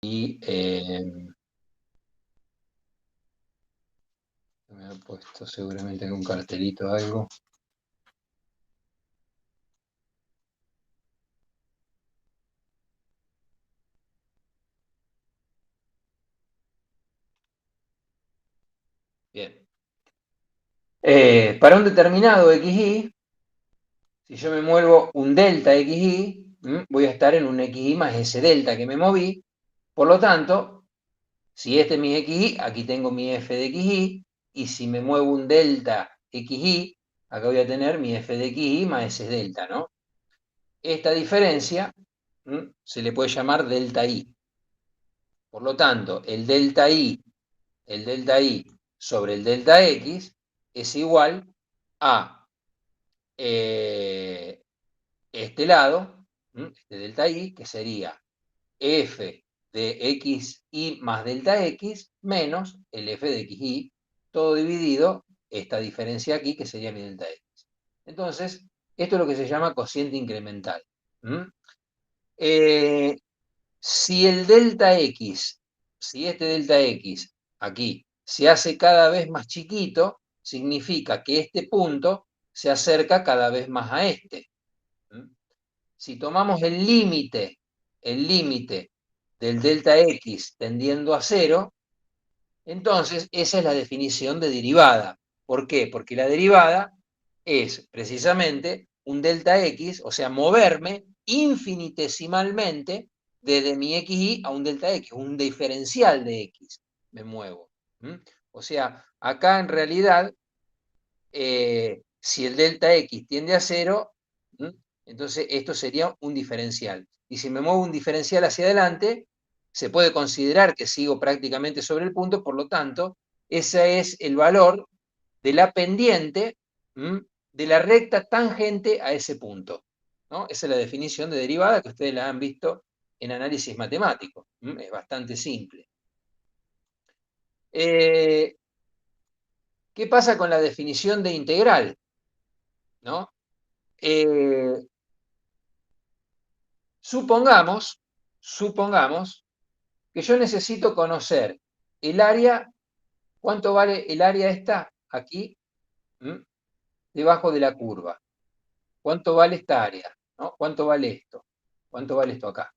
y me ha puesto seguramente algún cartelito o algo. Bien. Para un determinado xy, si yo me muevo un delta xy, voy a estar en un xy más ese delta que me moví. Por lo tanto, si este es mi xy, aquí tengo mi f de xy, y si me muevo un delta xy, acá voy a tener mi f de xy más ese delta, ¿no? Esta diferencia se le puede llamar delta i. Por lo tanto, el delta i sobre el delta x es igual a este lado, este delta i, que sería f de xy más delta x menos el f de xy, todo dividido esta diferencia aquí, que sería mi delta x. Entonces, esto es lo que se llama cociente incremental. Si el delta x, si este delta x aquí se hace cada vez más chiquito, significa que este punto se acerca cada vez más a este. Si tomamos el límite del delta x tendiendo a 0, entonces esa es la definición de derivada. ¿Por qué? Porque la derivada es precisamente un delta x, o sea, moverme infinitesimalmente desde mi xy a un delta x, un diferencial de x, me muevo. O sea, acá en realidad, si el delta x tiende a 0, entonces esto sería un diferencial. Y si me muevo un diferencial hacia adelante, se puede considerar que sigo prácticamente sobre el punto, por lo tanto, ese es el valor de la pendiente de la recta tangente a ese punto, ¿no? Esa es la definición de derivada, que ustedes la han visto en análisis matemático. Es bastante simple. ¿Qué pasa con la definición de integral? ¿No? Supongamos que yo necesito conocer el área, cuánto vale el área esta aquí, debajo de la curva. ¿Cuánto vale esta área? ¿No? ¿Cuánto vale esto? ¿Cuánto vale esto acá?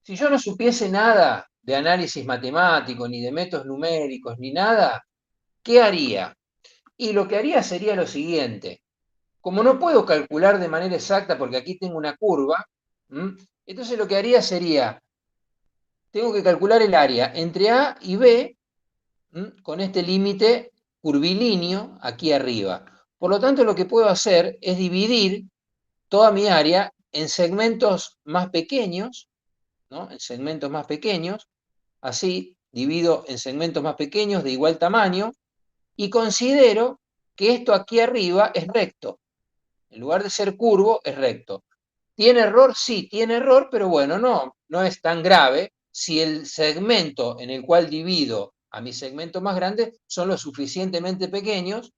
Si yo no supiese nada de análisis matemático, ni de métodos numéricos, ni nada, ¿qué haría? Y lo que haría sería lo siguiente. Como no puedo calcular de manera exacta porque aquí tengo una curva, entonces lo que haría sería, tengo que calcular el área entre A y B con este límite curvilíneo aquí arriba. Por lo tanto, lo que puedo hacer es dividir toda mi área en segmentos más pequeños, ¿no? En segmentos más pequeños, así divido en segmentos más pequeños de igual tamaño y considero que esto aquí arriba es recto. En lugar de ser curvo, es recto. ¿Tiene error? Sí, tiene error, pero bueno, no es tan grave si el segmento en el cual divido a mi segmento más grande son lo suficientemente pequeños,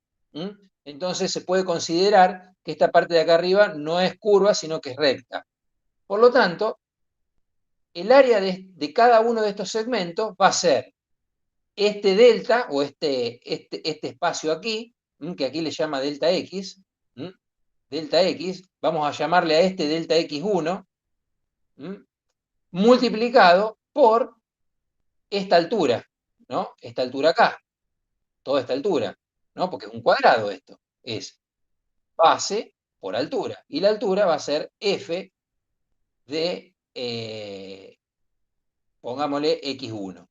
entonces se puede considerar que esta parte de acá arriba no es curva, sino que es recta. Por lo tanto, el área de cada uno de estos segmentos va a ser este delta o este espacio aquí, que aquí le llama delta X, vamos a llamarle a este delta X1, multiplicado por esta altura, ¿no? Esta altura acá, toda esta altura, ¿no? Porque es un cuadrado esto, es base por altura, y la altura va a ser f de, pongámosle X1.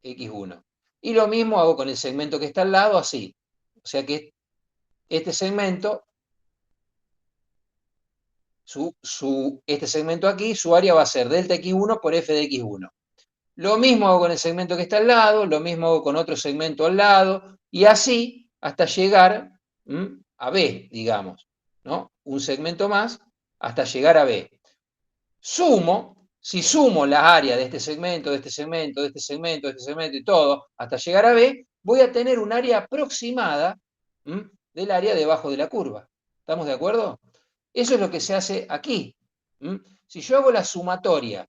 X1. Y lo mismo hago con el segmento que está al lado, así. O sea que este segmento, este segmento aquí, su área va a ser delta X1 por f de X1. Lo mismo hago con el segmento que está al lado, lo mismo hago con otro segmento al lado, y así hasta llegar a B, digamos, ¿no? Un segmento más hasta llegar a B. Si sumo la área de este segmento, de este segmento, de este segmento, de este segmento y todo, hasta llegar a B, voy a tener un área aproximada del área debajo de la curva. ¿Estamos de acuerdo? Eso es lo que se hace aquí. Si yo hago la sumatoria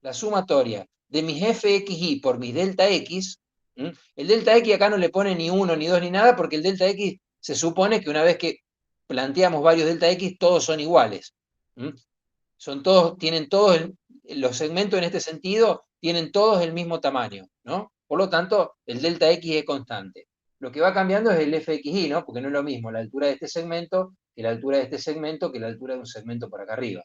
la sumatoria de mis fxy por mis delta x, el delta x acá no le pone ni 1, ni 2, ni nada, porque el delta x se supone que una vez que planteamos varios delta x, todos son iguales. Son todos, tienen todos, los segmentos en este sentido, tienen todos el mismo tamaño, ¿no? Por lo tanto, el delta x es constante. Lo que va cambiando es el fxy, ¿no? Porque no es lo mismo la altura de este segmento que la altura de este segmento que la altura de un segmento por acá arriba.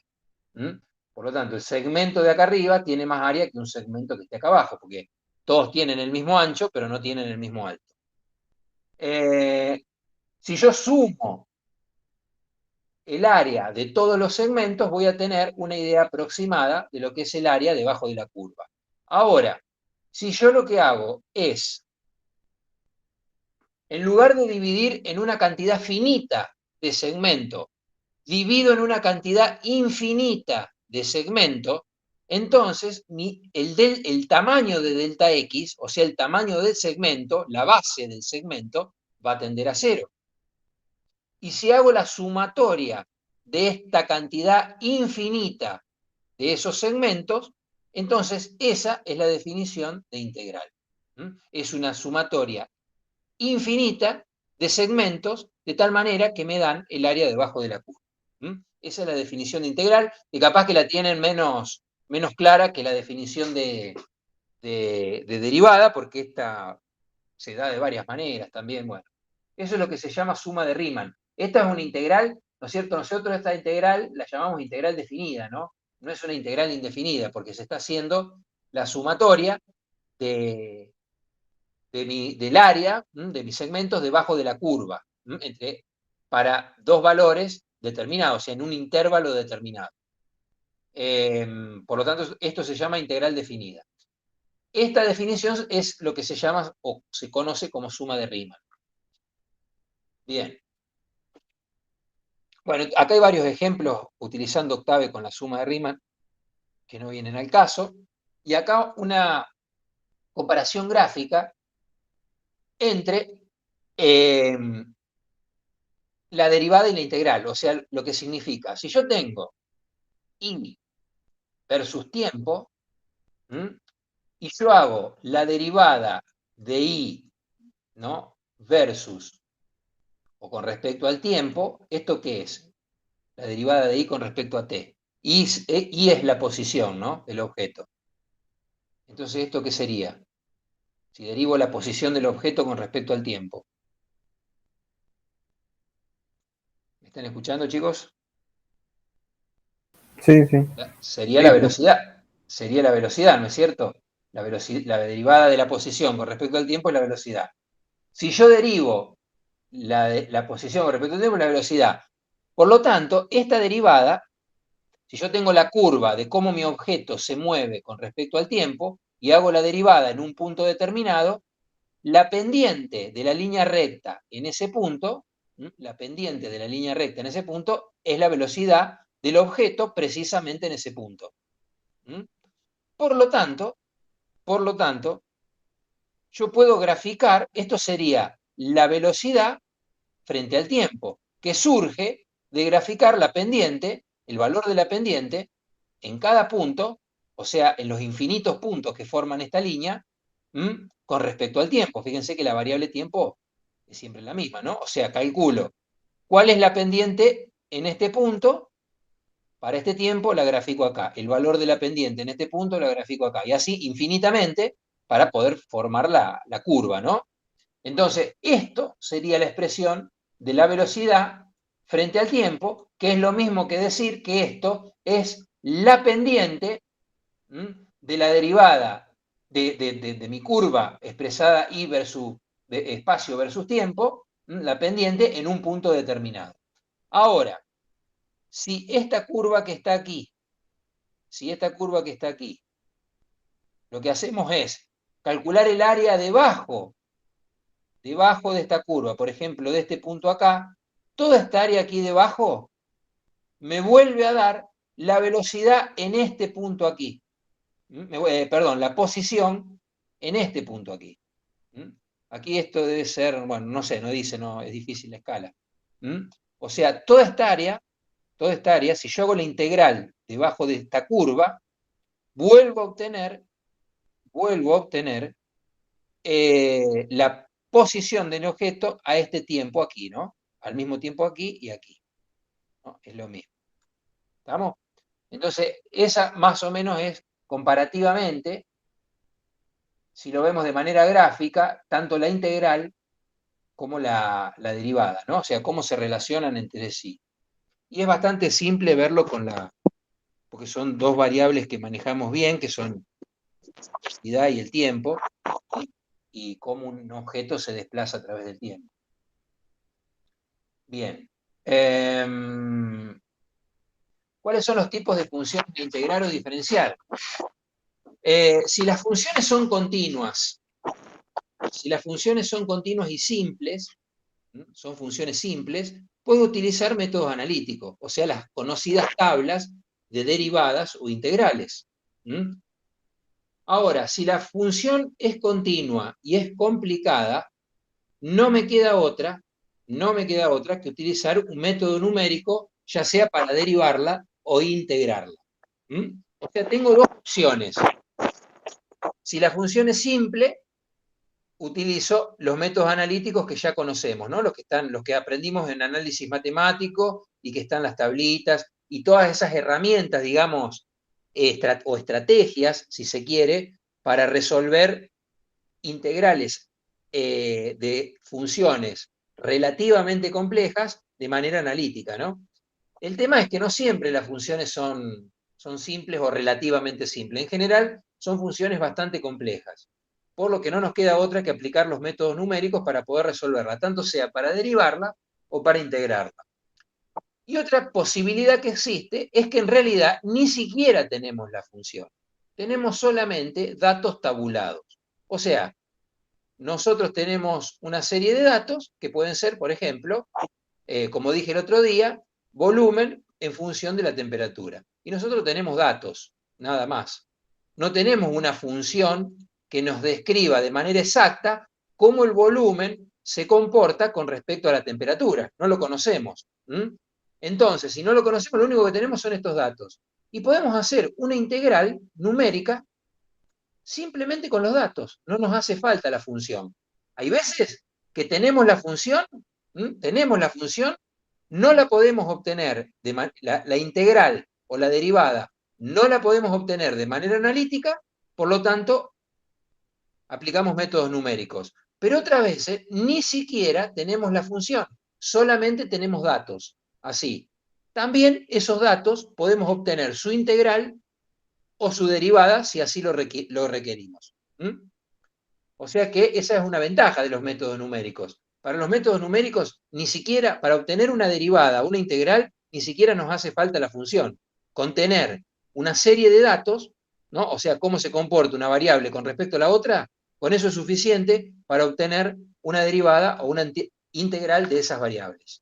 Por lo tanto, el segmento de acá arriba tiene más área que un segmento que esté acá abajo, porque todos tienen el mismo ancho, pero no tienen el mismo alto. Si yo sumo el área de todos los segmentos, voy a tener una idea aproximada de lo que es el área debajo de la curva. Ahora, si yo lo que hago es, en lugar de dividir en una cantidad finita de segmentos, divido en una cantidad infinita de segmentos, entonces el tamaño de delta x, o sea, el tamaño del segmento, la base del segmento, va a tender a 0. Y si hago la sumatoria de esta cantidad infinita de esos segmentos, entonces esa es la definición de integral. Es una sumatoria infinita de segmentos de tal manera que me dan el área debajo de la curva. Esa es la definición de integral, que capaz que la tienen menos clara que la definición de derivada, porque esta se da de varias maneras también. Bueno, eso es lo que se llama suma de Riemann. Esta es una integral, ¿no es cierto? Nosotros esta integral la llamamos integral definida, ¿no? No es una integral indefinida, porque se está haciendo la sumatoria del área de mis segmentos debajo de la curva, para dos valores determinados, o sea, en un intervalo determinado. Por lo tanto, esto se llama integral definida. Esta definición es lo que se llama o se conoce como suma de Riemann. Bien. Bueno, acá hay varios ejemplos utilizando octave con la suma de Riemann que no vienen al caso. Y acá una comparación gráfica entre la derivada y la integral, o sea, lo que significa, si yo tengo y versus tiempo, y yo hago la derivada de y, ¿no? Versus o con respecto al tiempo, ¿esto qué es? La derivada de y con respecto a t. Y es la posición, ¿no? Del objeto. Entonces, ¿esto qué sería? Si derivo la posición del objeto con respecto al tiempo. ¿Me están escuchando, chicos? Sí, sí. Sería Sí, la velocidad. Sería la velocidad, ¿no es cierto? La derivada de la posición con respecto al tiempo es la velocidad. Si yo derivo la posición con respecto al tiempo es la velocidad. Por lo tanto, esta derivada, si yo tengo la curva de cómo mi objeto se mueve con respecto al tiempo y hago la derivada en un punto determinado, la pendiente de la línea recta en ese punto, la pendiente de la línea recta en ese punto es la velocidad del objeto precisamente en ese punto. Por lo tanto, yo puedo graficar, esto sería la velocidad frente al tiempo, que surge de graficar la pendiente, el valor de la pendiente, en cada punto, o sea, en los infinitos puntos que forman esta línea, con respecto al tiempo. Fíjense que la variable tiempo es siempre la misma, ¿no? O sea, calculo cuál es la pendiente en este punto, para este tiempo la grafico acá. El valor de la pendiente en este punto la grafico acá. Y así infinitamente para poder formar la curva, ¿no? Entonces, esto sería la expresión de la velocidad frente al tiempo, que es lo mismo que decir que esto es la pendiente de la derivada de mi curva expresada y versus espacio versus tiempo, la pendiente en un punto determinado. Ahora, si esta curva que está aquí, lo que hacemos es calcular el área debajo de esta curva, por ejemplo, de este punto acá, toda esta área aquí debajo me vuelve a dar la velocidad en este punto aquí. Perdón, la posición en este punto aquí. Aquí esto debe ser, bueno, no sé, no dice, no, es difícil la escala. O sea, toda esta área, si yo hago la integral debajo de esta curva, vuelvo a obtener la posición del objeto a este tiempo aquí, ¿no? Al mismo tiempo aquí y aquí, ¿no? Es lo mismo. ¿Estamos? Entonces, esa más o menos es comparativamente, si lo vemos de manera gráfica, tanto la integral como la derivada, ¿no? O sea, cómo se relacionan entre sí. Y es bastante simple verlo porque son dos variables que manejamos bien, que son la velocidad y el tiempo, y cómo un objeto se desplaza a través del tiempo. Bien. ¿Cuáles son los tipos de funciones de integrar o diferenciar? Si las funciones son continuas, y simples, son funciones simples, puedo utilizar métodos analíticos, o sea, las conocidas tablas de derivadas o integrales. Ahora, si la función es continua y es complicada, no me queda otra que utilizar un método numérico, ya sea para derivarla o integrarla. O sea, tengo dos opciones. Si la función es simple, utilizo los métodos analíticos que ya conocemos, ¿no? Los que aprendimos en análisis matemático y que están las tablitas y todas esas herramientas, digamos, o estrategias, si se quiere, para resolver integrales de funciones relativamente complejas de manera analítica, ¿no? El tema es que no siempre las funciones son simples o relativamente simples. En general, son funciones bastante complejas, por lo que no nos queda otra que aplicar los métodos numéricos para poder resolverla, tanto sea para derivarla o para integrarla. Y otra posibilidad que existe es que en realidad ni siquiera tenemos la función. Tenemos solamente datos tabulados. O sea, nosotros tenemos una serie de datos que pueden ser, por ejemplo, como dije el otro día, volumen en función de la temperatura. Y nosotros tenemos datos, nada más. No tenemos una función que nos describa de manera exacta cómo el volumen se comporta con respecto a la temperatura. No lo conocemos. Entonces, si no lo conocemos, lo único que tenemos son estos datos. Y podemos hacer una integral numérica simplemente con los datos. No nos hace falta la función. Hay veces que tenemos la función, no la podemos obtener, la integral o la derivada, no la podemos obtener de manera analítica, por lo tanto, aplicamos métodos numéricos. Pero otras veces ni siquiera tenemos la función, solamente tenemos datos. Así. También esos datos podemos obtener su integral o su derivada si así lo requerimos. O sea que esa es una ventaja de los métodos numéricos. Para los métodos numéricos, ni siquiera para obtener una derivada, una integral, ni siquiera nos hace falta la función. Contener una serie de datos, ¿no? O sea, cómo se comporta una variable con respecto a la otra, con eso es suficiente para obtener una derivada o una integral de esas variables.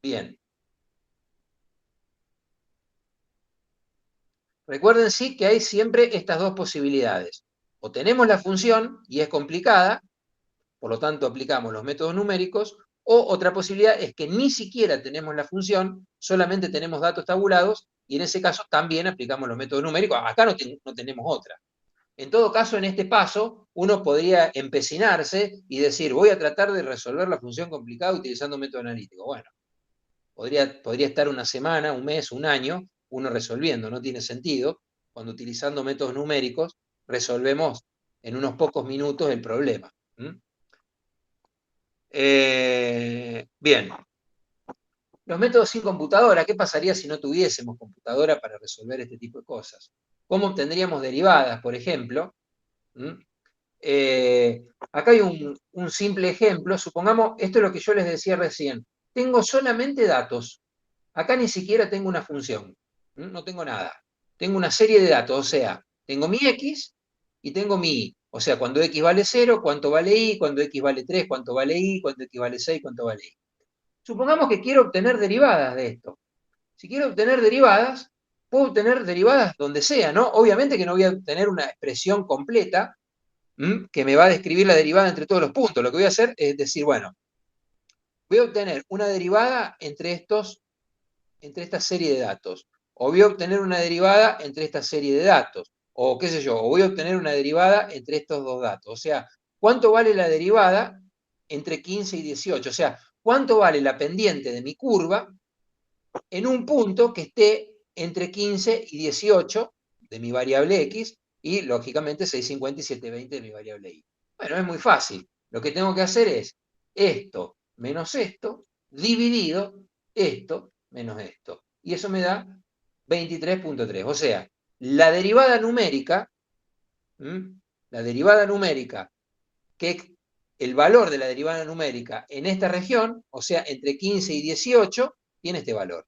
Bien. Recuerden sí que hay siempre estas dos posibilidades. O tenemos la función y es complicada, por lo tanto aplicamos los métodos numéricos, o otra posibilidad es que ni siquiera tenemos la función, solamente tenemos datos tabulados, y en ese caso también aplicamos los métodos numéricos. Acá no tenemos otra. En todo caso, en este paso, uno podría empecinarse y decir, voy a tratar de resolver la función complicada utilizando un método analítico. Bueno, podría estar una semana, un mes, un año, uno resolviendo, no tiene sentido, cuando utilizando métodos numéricos resolvemos en unos pocos minutos el problema. Bien. Los métodos sin computadora, ¿qué pasaría si no tuviésemos computadora para resolver este tipo de cosas? ¿Cómo obtendríamos derivadas, por ejemplo? Acá hay un simple ejemplo. Supongamos, esto es lo que yo les decía recién. Tengo solamente datos. Acá ni siquiera tengo una función. No tengo nada. Tengo una serie de datos. O sea, tengo mi x y tengo mi y. O sea, cuando x vale 0, cuánto vale y, cuando x vale 3, cuánto vale y, cuando x vale 6, cuánto vale y. Supongamos que quiero obtener derivadas de esto. Si quiero obtener derivadas, puedo obtener derivadas donde sea, ¿no? Obviamente que no voy a obtener una expresión completa que me va a describir la derivada entre todos los puntos. Lo que voy a hacer es decir, bueno, voy a obtener una derivada entre esta serie de datos. o voy a obtener una derivada entre esta serie de datos, o qué sé yo, o voy a obtener una derivada entre estos dos datos. O sea, ¿cuánto vale la derivada entre 15 y 18? O sea, ¿cuánto vale la pendiente de mi curva en un punto que esté entre 15 y 18 de mi variable x y, lógicamente, 650 y 720 de mi variable y? Bueno, es muy fácil. Lo que tengo que hacer es esto menos esto, dividido esto menos esto. Y eso me da 23.3. O sea, la derivada numérica, la derivada numérica, que el valor de la derivada numérica en esta región, o sea, entre 15 y 18, tiene este valor.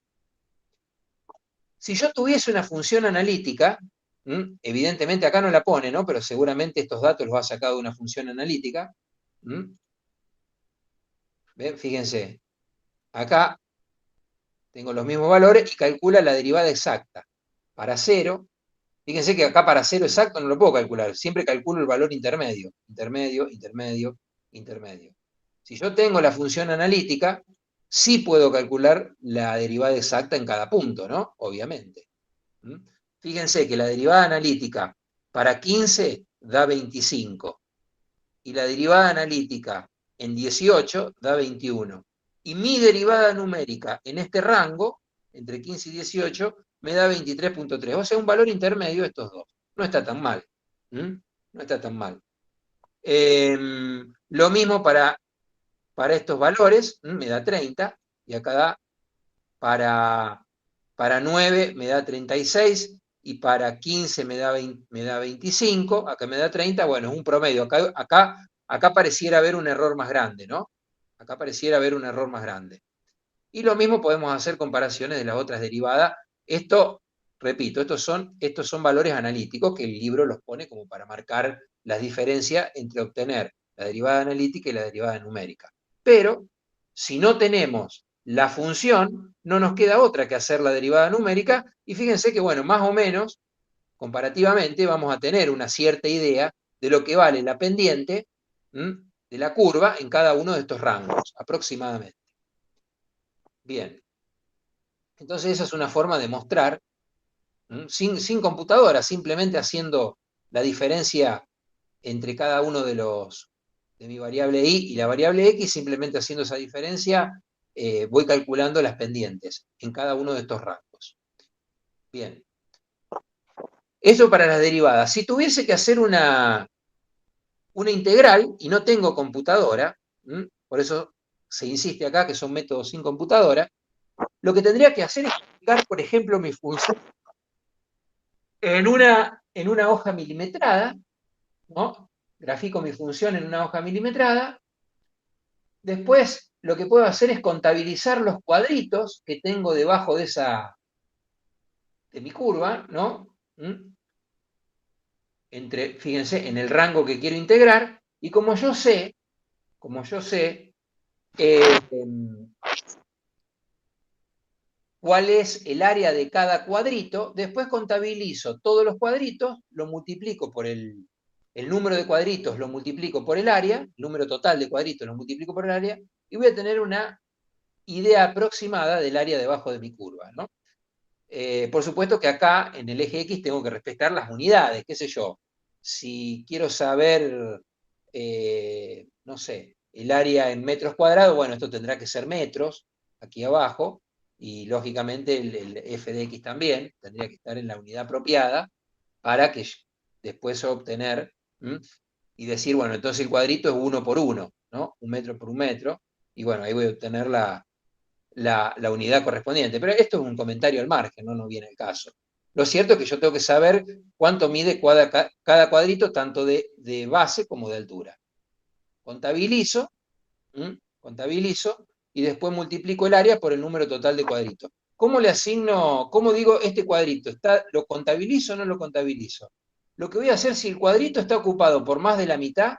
Si yo tuviese una función analítica, evidentemente acá no la pone, ¿no? Pero seguramente estos datos los ha sacado de una función analítica. ¿Ven? Fíjense, acá tengo los mismos valores y calcula la derivada exacta. Para 0, fíjense que acá para 0 exacto no lo puedo calcular, siempre calculo el valor intermedio, intermedio, intermedio, intermedio. Si yo tengo la función analítica, sí puedo calcular la derivada exacta en cada punto, ¿no? Obviamente. Fíjense que la derivada analítica para 15 da 25 y la derivada analítica en 18 da 21. Y mi derivada numérica en este rango, entre 15 y 18, me da 23.3. O sea, un valor intermedio de estos dos. No está tan mal. No está tan mal. Lo mismo para estos valores, me da 30, y acá da para 9 me da 36, y para 15 me da 25, acá me da 30, bueno, es un promedio. Acá pareciera haber un error más grande, ¿no? Acá pareciera haber un error más grande. Y lo mismo podemos hacer comparaciones de las otras derivadas. Esto, repito, estos son valores analíticos que el libro los pone como para marcar las diferencias entre obtener la derivada analítica y la derivada numérica. Pero, si no tenemos la función, no nos queda otra que hacer la derivada numérica, y fíjense que, bueno, más o menos, comparativamente, vamos a tener una cierta idea de lo que vale la pendiente de la curva en cada uno de estos rangos, aproximadamente. Bien, entonces esa es una forma de mostrar, sin computadora, simplemente haciendo la diferencia entre cada uno de mi variable y la variable x, simplemente haciendo esa diferencia, voy calculando las pendientes en cada uno de estos rangos. Bien. Eso para las derivadas. Si tuviese que hacer una integral y no tengo computadora, por eso se insiste acá que son métodos sin computadora, lo que tendría que hacer es aplicar, por ejemplo, mi función en una hoja milimetrada, ¿no? Grafico mi función en una hoja milimetrada. Después lo que puedo hacer es contabilizar los cuadritos que tengo debajo de mi curva, ¿no? Fíjense, en el rango que quiero integrar, y como yo sé cuál es el área de cada cuadrito, después contabilizo todos los cuadritos, lo multiplico por el número de cuadritos, lo multiplico por el área, el número total de cuadritos lo multiplico por el área, y voy a tener una idea aproximada del área debajo de mi curva, ¿no? Por supuesto que acá, en el eje X, tengo que respetar las unidades, qué sé yo. Si quiero saber, no sé, el área en metros cuadrados, bueno, esto tendrá que ser metros, aquí abajo, y lógicamente el f de x también tendría que estar en la unidad apropiada para que después obtener y decir, bueno, entonces el cuadrito es 1 por 1, ¿no? 1 metro por 1 metro, y bueno, ahí voy a obtener la unidad correspondiente. Pero esto es un comentario al margen, no viene el caso. Lo cierto es que yo tengo que saber cuánto mide cada cuadrito, tanto de base como de altura. Contabilizo, y después multiplico el área por el número total de cuadritos. ¿Cómo le asigno, cómo digo este cuadrito? ¿Lo contabilizo o no lo contabilizo? Lo que voy a hacer, si el cuadrito está ocupado por más de la mitad,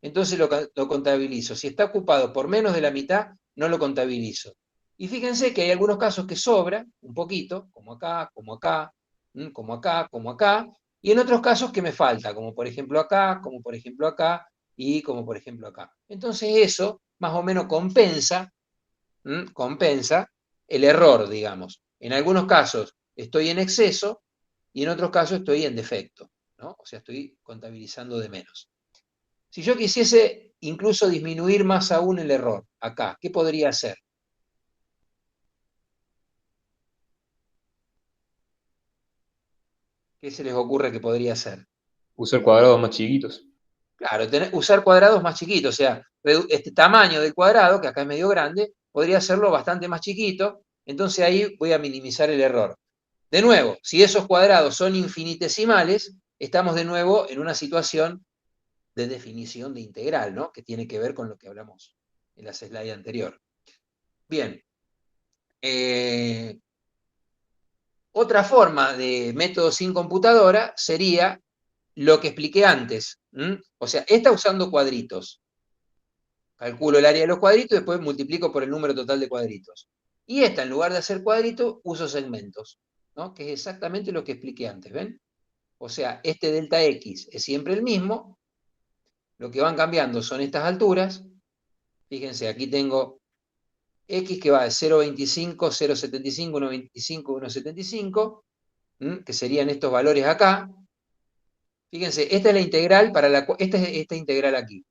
entonces lo contabilizo. Si está ocupado por menos de la mitad, no lo contabilizo. Y fíjense que hay algunos casos que sobra un poquito, como acá, como acá, como acá, como acá, y en otros casos que me falta, como por ejemplo acá, como por ejemplo acá, y como por ejemplo acá. Entonces eso más o menos compensa el error, digamos. En algunos casos estoy en exceso y en otros casos estoy en defecto, ¿no? O sea, estoy contabilizando de menos. Si yo quisiese incluso disminuir más aún el error, acá, ¿qué podría hacer? ¿Qué se les ocurre que podría hacer? Usar cuadrados más chiquitos. Claro, usar cuadrados más chiquitos, o sea, este tamaño del cuadrado, que acá es medio grande, podría hacerlo bastante más chiquito, entonces ahí voy a minimizar el error. De nuevo, si esos cuadrados son infinitesimales, estamos de nuevo en una situación de definición de integral, ¿no? Que tiene que ver con lo que hablamos en la slide anterior. Bien. Otra forma de método sin computadora sería lo que expliqué antes. O sea, esta usando cuadritos. Calculo el área de los cuadritos y después multiplico por el número total de cuadritos. Y esta, en lugar de hacer cuadritos, uso segmentos, ¿no? Que es exactamente lo que expliqué antes, ¿ven? O sea, este delta X es siempre el mismo, lo que van cambiando son estas alturas. Fíjense, aquí tengo X que va de 0,25, 0,75, 1,25, 1,75, que serían estos valores acá. Fíjense, esta es la integral para esta es esta integral aquí.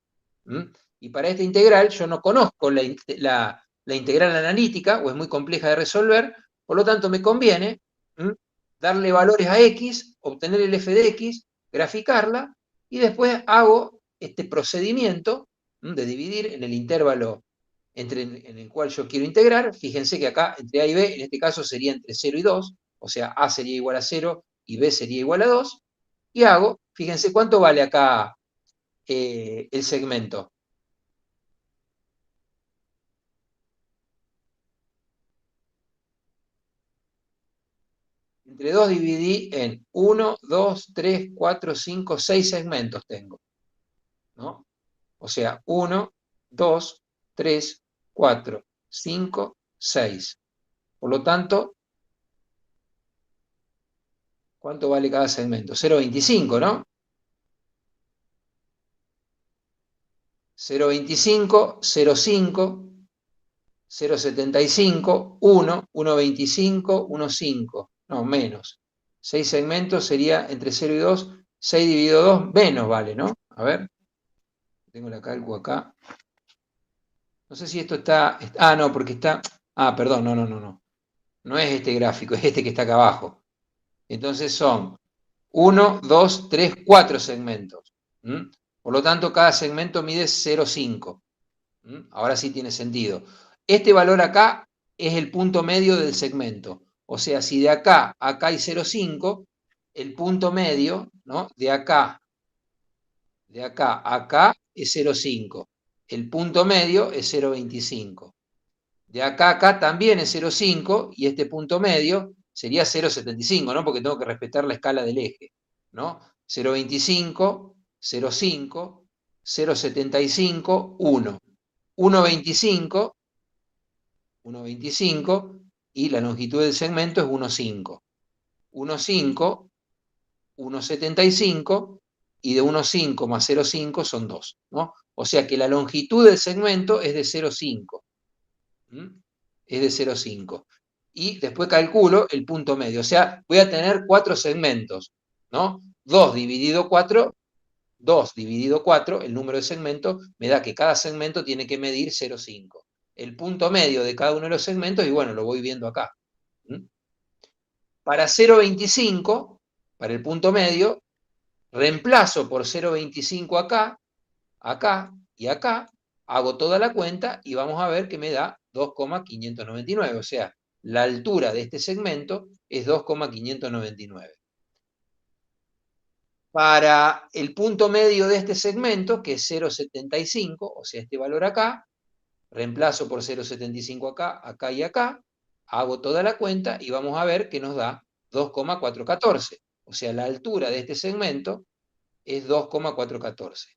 Y para esta integral yo no conozco la integral analítica, o es muy compleja de resolver, por lo tanto me conviene darle valores a x, obtener el f de x, graficarla, y después hago este procedimiento de dividir en el intervalo en el cual yo quiero integrar. Fíjense que acá entre a y b, en este caso sería entre 0 y 2, o sea, a sería igual a 0 y b sería igual a 2, y hago, fíjense cuánto vale acá el segmento. Entre 2 dividí en 1, 2, 3, 4, 5, 6 segmentos tengo, ¿no? O sea, 1, 2, 3, 4, 5, 6. Por lo tanto, ¿cuánto vale cada segmento? 0,25, ¿no? 0,25, 0,5, 0,75, 1, 1,25, 1,5. No, menos. 6 segmentos sería entre 0 y 2. 6 dividido 2, menos vale, ¿no? A ver, tengo la calco acá. No sé si esto está... Ah, no, porque está... Ah, perdón, no, no, no, no. No es este gráfico, es este que está acá abajo. Entonces son 1, 2, 3, 4 segmentos. Por lo tanto, cada segmento mide 0,5. Ahora sí tiene sentido. Este valor acá es el punto medio del segmento. O sea, si de acá a acá hay 0,5, el punto medio, ¿no? De acá a acá es 0,5. El punto medio es 0,25. De acá a acá también es 0,5 y este punto medio sería 0,75, ¿no? Porque tengo que respetar la escala del eje, ¿no? 0,25, 0,5, 0,75, 1. 1,25, 1,25 y la longitud del segmento es 1,5. 1,5, 1,75 y de 1,5 más 0,5 son 2, ¿no? O sea que la longitud del segmento es de 0,5. Es de 0,5. Y después calculo el punto medio. O sea, voy a tener 4 segmentos, ¿no? 2 dividido 4, 2 dividido 4, el número de segmentos, me da que cada segmento tiene que medir 0,5. El punto medio de cada uno de los segmentos, y bueno, lo voy viendo acá. Para 0,25, para el punto medio, reemplazo por 0,25 acá, acá y acá, hago toda la cuenta y vamos a ver que me da 2,599. O sea, la altura de este segmento es 2,599. Para el punto medio de este segmento, que es 0,75, o sea, este valor acá, reemplazo por 0,75 acá, acá y acá, hago toda la cuenta y vamos a ver que nos da 2,414. O sea, la altura de este segmento es 2,414.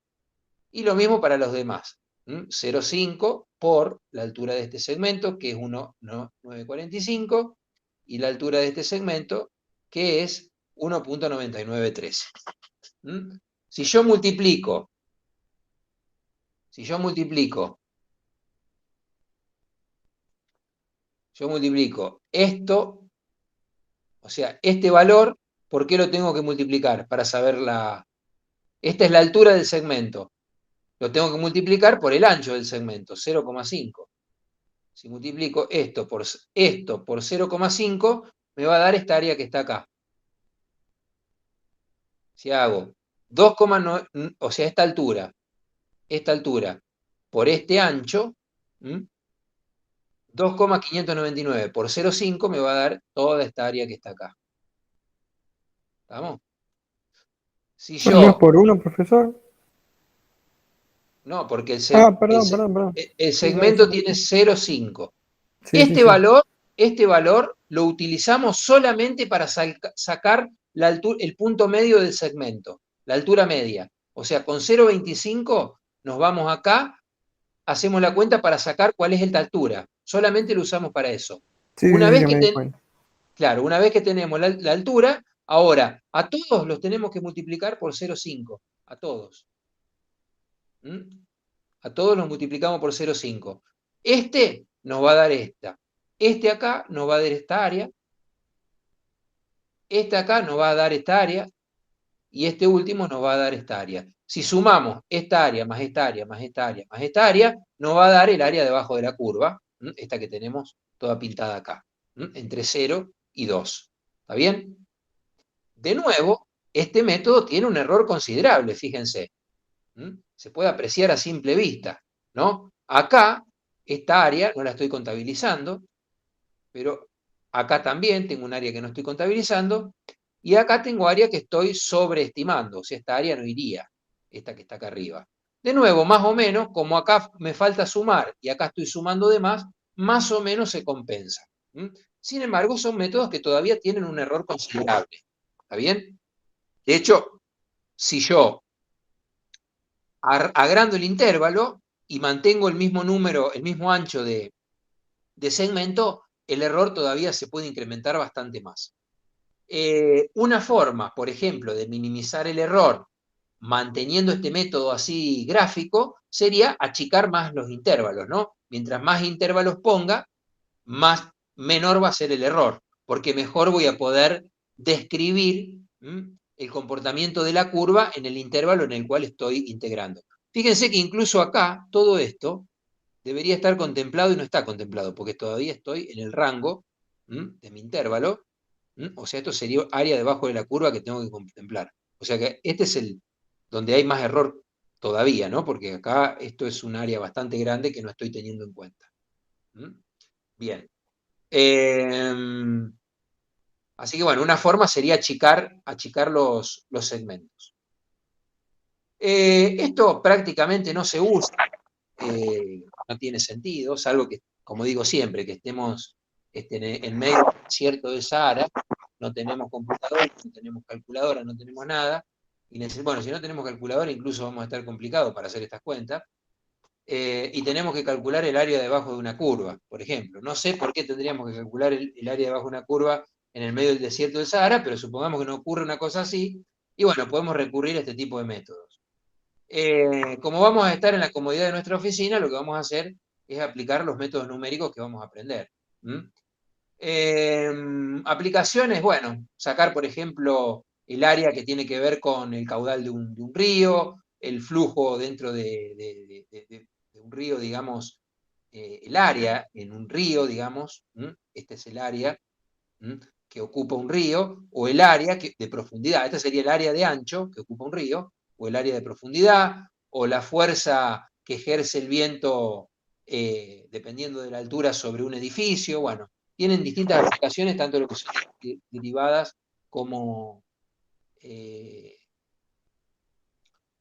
Y lo mismo para los demás. 0,5 por la altura de este segmento, que es 1,945, y la altura de este segmento, que es 1,9913. Si yo multiplico, si yo multiplico esto, O sea, este valor, ¿por qué lo tengo que multiplicar? Para saber esta es la altura del segmento. Lo tengo que multiplicar por el ancho del segmento, 0,5. Si multiplico esto por 0,5, me va a dar esta área que está acá. Si hago 2,9, o sea, esta altura por este ancho, 2,599 por 0,5 me va a dar toda esta área que está acá. ¿Estamos? Si ¿No es yo, por uno, profesor? no, porque Perdón. el Sí, dale, segmento sí. tiene 0,5. Sí, sí. Este valor lo utilizamos solamente para sacar el punto medio del segmento, la altura media. O sea, con 0,25 nos vamos acá, hacemos la cuenta para sacar cuál es esta altura. Solamente lo usamos para eso. Sí, Una sí, vez ya que me di cuenta. Claro, una vez que tenemos la altura, ahora a todos los tenemos que multiplicar por 0,5. A todos. A todos los multiplicamos por 0,5. Este nos va a dar esta. Este acá nos va a dar esta área. Este acá nos va a dar esta área. Y este último nos va a dar esta área. Si sumamos esta área más esta área más esta área más esta área, nos va a dar el área debajo de la curva. Esta que tenemos toda pintada acá. Entre 0 y 2. ¿Está bien? De nuevo, este método tiene un error considerable, fíjense. Se puede apreciar a simple vista, ¿no? Acá, esta área no la estoy contabilizando, pero acá también tengo un área que no estoy contabilizando, y acá tengo área que estoy sobreestimando, o sea, esta área no iría, esta que está acá arriba. De nuevo, más o menos, como acá me falta sumar y acá estoy sumando de más o menos se compensa. Sin embargo, son métodos que todavía tienen un error considerable. ¿Está bien? De hecho, si yo agrando el intervalo y mantengo el mismo número, el mismo ancho de segmento, el error todavía se puede incrementar bastante más. Una forma, por ejemplo, de minimizar el error manteniendo este método así gráfico sería achicar más los intervalos, ¿no? Mientras más intervalos ponga, menor va a ser el error, porque mejor voy a poder describir el comportamiento de la curva en el intervalo en el cual estoy integrando. Fíjense que incluso acá, todo esto debería estar contemplado y no está contemplado, porque todavía estoy en el rango de mi intervalo, o sea, esto sería área debajo de la curva que tengo que contemplar. O sea que este es el donde hay más error todavía, ¿no? Porque acá esto es un área bastante grande que no estoy teniendo en cuenta. Bien. Así que bueno, una forma sería achicar los segmentos. Esto prácticamente no se usa, no tiene sentido, salvo que, como digo siempre, que estemos en medio del desierto de Sahara, no tenemos computadora, no tenemos calculadora, no tenemos nada, y bueno, si no tenemos calculadora incluso vamos a estar complicados para hacer estas cuentas, y tenemos que calcular el área debajo de una curva, por ejemplo. No sé por qué tendríamos que calcular el área debajo de una curva en el medio del desierto del Sahara, pero supongamos que no ocurre una cosa así, y bueno, podemos recurrir a este tipo de métodos. Como vamos a estar en la comodidad de nuestra oficina, lo que vamos a hacer es aplicar los métodos numéricos que vamos a aprender. Aplicaciones, bueno, sacar, por ejemplo, el área que tiene que ver con el caudal de un río, el flujo dentro de un río, digamos, el área en un río, digamos, este es el área que ocupa un río, o el área de profundidad, este sería el área de ancho que ocupa un río, o el área de profundidad, o la fuerza que ejerce el viento dependiendo de la altura sobre un edificio, bueno, tienen distintas aplicaciones, tanto lo que son derivadas como,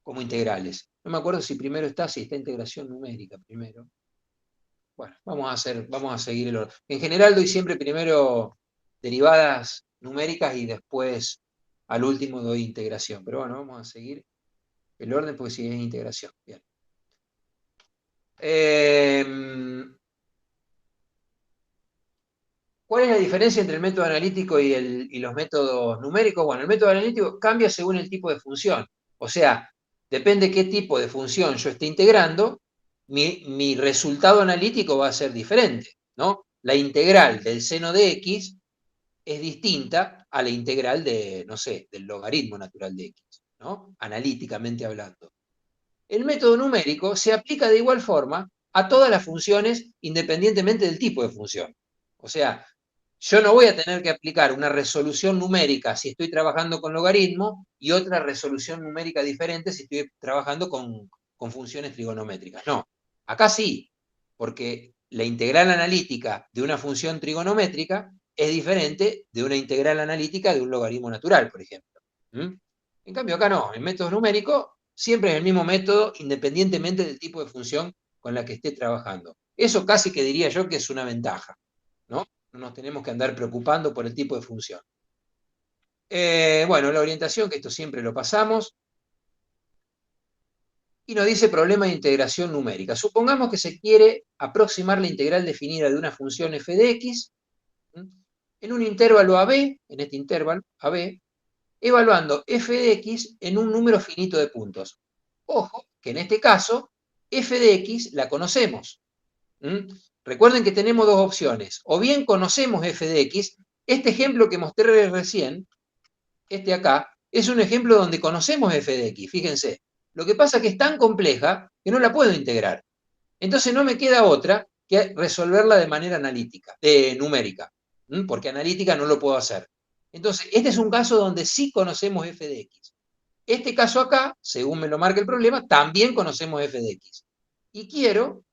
como integrales. No me acuerdo si primero si está integración numérica primero. Bueno, vamos a seguir el orden. En general doy siempre primero derivadas numéricas y después al último doy integración. Pero bueno, vamos a seguir el orden porque si es integración. Bien. ¿Cuál es la diferencia entre el método analítico y los métodos numéricos? Bueno, el método analítico cambia según el tipo de función. O sea, depende qué tipo de función yo esté integrando, mi resultado analítico va a ser diferente, ¿no? La integral del seno de x es distinta a la integral de, no sé, del logaritmo natural de x, ¿no? Analíticamente hablando. El método numérico se aplica de igual forma a todas las funciones independientemente del tipo de función. O sea, yo no voy a tener que aplicar una resolución numérica si estoy trabajando con logaritmo y otra resolución numérica diferente si estoy trabajando con funciones trigonométricas. No, acá sí, porque la integral analítica de una función trigonométrica es diferente de una integral analítica de un logaritmo natural, por ejemplo. ¿Mm? En cambio, acá no, el método numérico siempre es el mismo método independientemente del tipo de función con la que esté trabajando. Eso casi que diría yo que es una ventaja, ¿no? No nos tenemos que andar preocupando por el tipo de función. Bueno, la orientación, que esto siempre lo pasamos, y nos dice problema de integración numérica. Supongamos que se quiere aproximar la integral definida de una función f de x en un intervalo AB, en este intervalo AB, evaluando f de x en un número finito de puntos. Ojo, que en este caso, f de x la conocemos. Recuerden que tenemos dos opciones. O bien conocemos f de x. Este ejemplo que mostré recién, este acá, es un ejemplo donde conocemos f de x. Fíjense. Lo que pasa es que es tan compleja que no la puedo integrar. Entonces no me queda otra que resolverla de manera analítica, numérica. Porque analítica no lo puedo hacer. Entonces, este es un caso donde sí conocemos f de x. Este caso acá, según me lo marca el problema, también conocemos f de x. Y quiero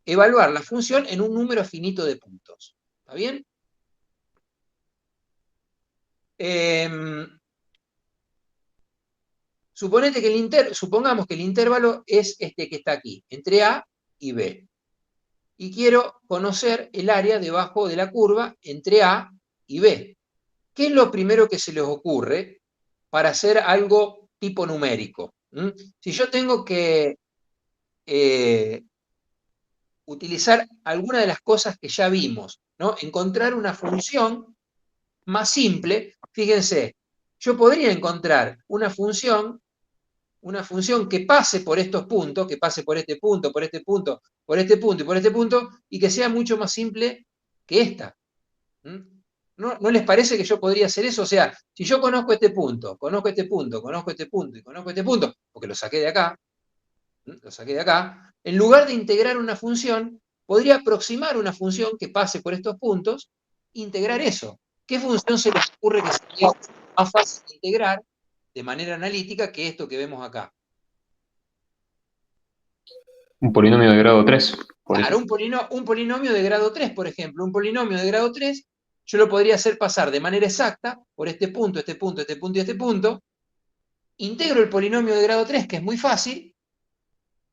evaluar la función en un número finito de puntos. ¿Está bien? Supongamos que el intervalo es este que está aquí, entre A y B. Y quiero conocer el área debajo de la curva entre A y B. ¿Qué es lo primero que se les ocurre para hacer algo tipo numérico? Si yo tengo que utilizar alguna de las cosas que ya vimos, ¿no? Encontrar una función más simple, fíjense, yo podría encontrar una función que pase por estos puntos, que pase por este punto, por este punto, por este punto y por este punto, y que sea mucho más simple que esta. ¿No les parece que yo podría hacer eso? O sea, si yo conozco este punto, conozco este punto, conozco este punto y conozco este punto, porque lo saqué de acá, en lugar de integrar una función, podría aproximar una función que pase por estos puntos, integrar eso. ¿Qué función se les ocurre que sería más fácil de integrar de manera analítica que esto que vemos acá? Un polinomio de grado 3. Claro, un polinomio de grado 3, por ejemplo. Un polinomio de grado 3, yo lo podría hacer pasar de manera exacta por este punto, este punto, este punto y este punto. Integro el polinomio de grado 3, que es muy fácil.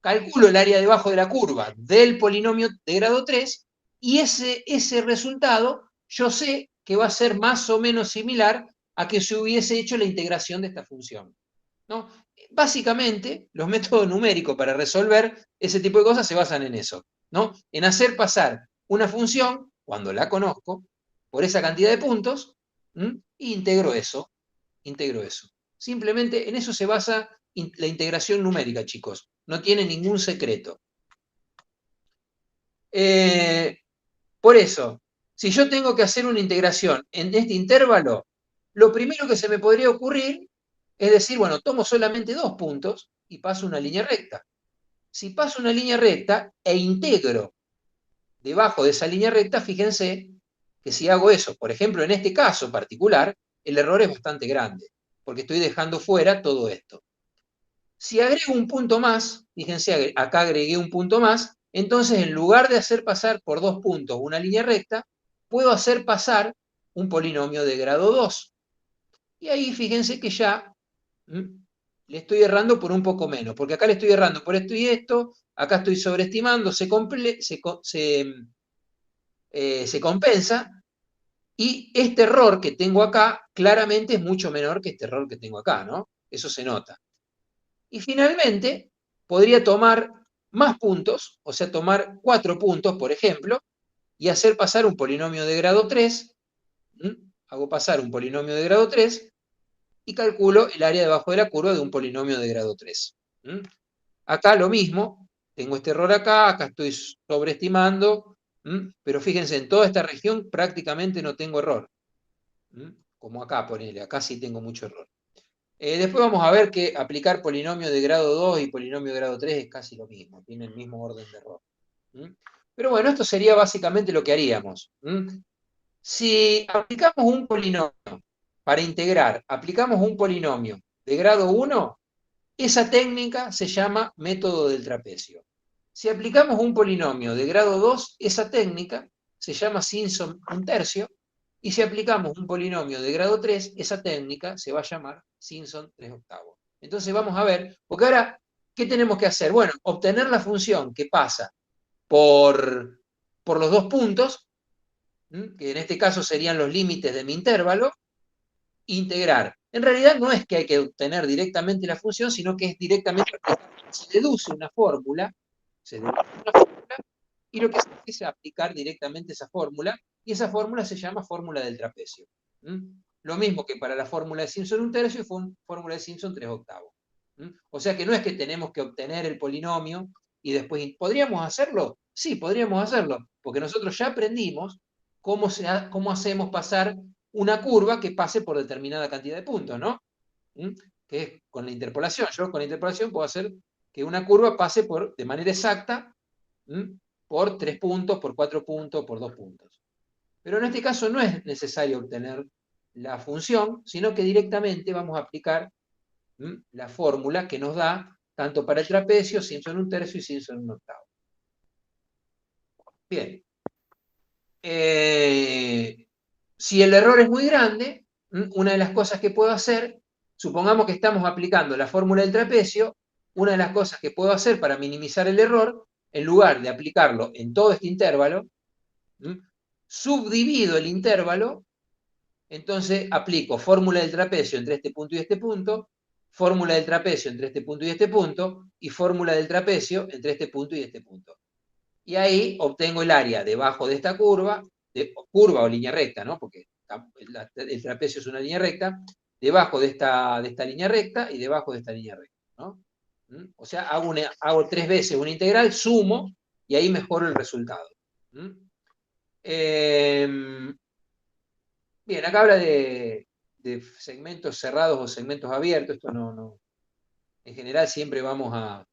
Calculo el área debajo de la curva del polinomio de grado 3 y ese resultado yo sé que va a ser más o menos similar a que se hubiese hecho la integración de esta función, ¿no? Básicamente, los métodos numéricos para resolver ese tipo de cosas se basan en eso, ¿no? En hacer pasar una función, cuando la conozco, por esa cantidad de puntos, e integro eso. Simplemente en eso se basa la integración numérica, chicos. No tiene ningún secreto. Por eso, si yo tengo que hacer una integración en este intervalo, lo primero que se me podría ocurrir es decir, bueno, tomo solamente 2 puntos y paso una línea recta. Si paso una línea recta e integro debajo de esa línea recta, fíjense que si hago eso, por ejemplo, en este caso particular, el error es bastante grande, porque estoy dejando fuera todo esto. Si agrego un punto más, fíjense, acá agregué un punto más, entonces en lugar de hacer pasar por 2 puntos una línea recta, puedo hacer pasar un polinomio de grado 2. Y ahí fíjense que ya le estoy errando por un poco menos, porque acá le estoy errando por esto y esto, acá estoy sobreestimando, se compensa, y este error que tengo acá claramente es mucho menor que este error que tengo acá, ¿no? Eso se nota. Y finalmente, podría tomar más puntos, o sea, tomar 4 puntos, por ejemplo, y hacer pasar un polinomio de grado 3, hago pasar un polinomio de grado 3, y calculo el área debajo de la curva de un polinomio de grado 3. Acá lo mismo, tengo este error acá estoy sobreestimando, pero fíjense, en toda esta región prácticamente no tengo error. Como acá, ponele, acá sí tengo mucho error. Después vamos a ver que aplicar polinomio de grado 2 y polinomio de grado 3 es casi lo mismo, tiene el mismo orden de error. Pero bueno, esto sería básicamente lo que haríamos. Si aplicamos un polinomio para integrar, aplicamos un polinomio de grado 1, esa técnica se llama método del trapecio. Si aplicamos un polinomio de grado 2, esa técnica se llama Simpson un tercio, y si aplicamos un polinomio de grado 3, esa técnica se va a llamar Simpson 3 octavos. Entonces vamos a ver, porque ahora, ¿qué tenemos que hacer? Bueno, obtener la función que pasa por los dos puntos, que en este caso serían los límites de mi intervalo, integrar. En realidad no es que hay que obtener directamente la función, sino que es directamente, se deduce una fórmula, y lo que se hace es aplicar directamente esa fórmula, y esa fórmula se llama fórmula del trapecio. Lo mismo que para la fórmula de Simpson un tercio, fórmula de Simpson 3 octavos. O sea que no es que tenemos que obtener el polinomio y después, ¿podríamos hacerlo? Sí, podríamos hacerlo, porque nosotros ya aprendimos cómo hacemos pasar una curva que pase por determinada cantidad de puntos, ¿no? Que es con la interpolación. Yo con la interpolación puedo hacer que una curva pase de manera exacta por 3 puntos, por 4 puntos, por 2 puntos. Pero en este caso no es necesario obtener la función, sino que directamente vamos a aplicar la fórmula que nos da tanto para el trapecio, Simpson un tercio y Simpson un octavo. Bien. Si el error es muy grande, una de las cosas que puedo hacer, supongamos que estamos aplicando la fórmula del trapecio, una de las cosas que puedo hacer para minimizar el error, en lugar de aplicarlo en todo este intervalo, subdivido el intervalo, entonces aplico fórmula del trapecio entre este punto y este punto, fórmula del trapecio entre este punto y este punto, y fórmula del trapecio entre este punto y este punto. Y ahí obtengo el área debajo de esta curva, curva o línea recta, ¿no? Porque el trapecio es una línea recta, debajo de esta línea recta y debajo de esta línea recta, ¿no? O sea, hago 3 veces una integral, sumo, y ahí mejoro el resultado. Bien, acá habla de segmentos cerrados o segmentos abiertos. Esto no. En general siempre vamos a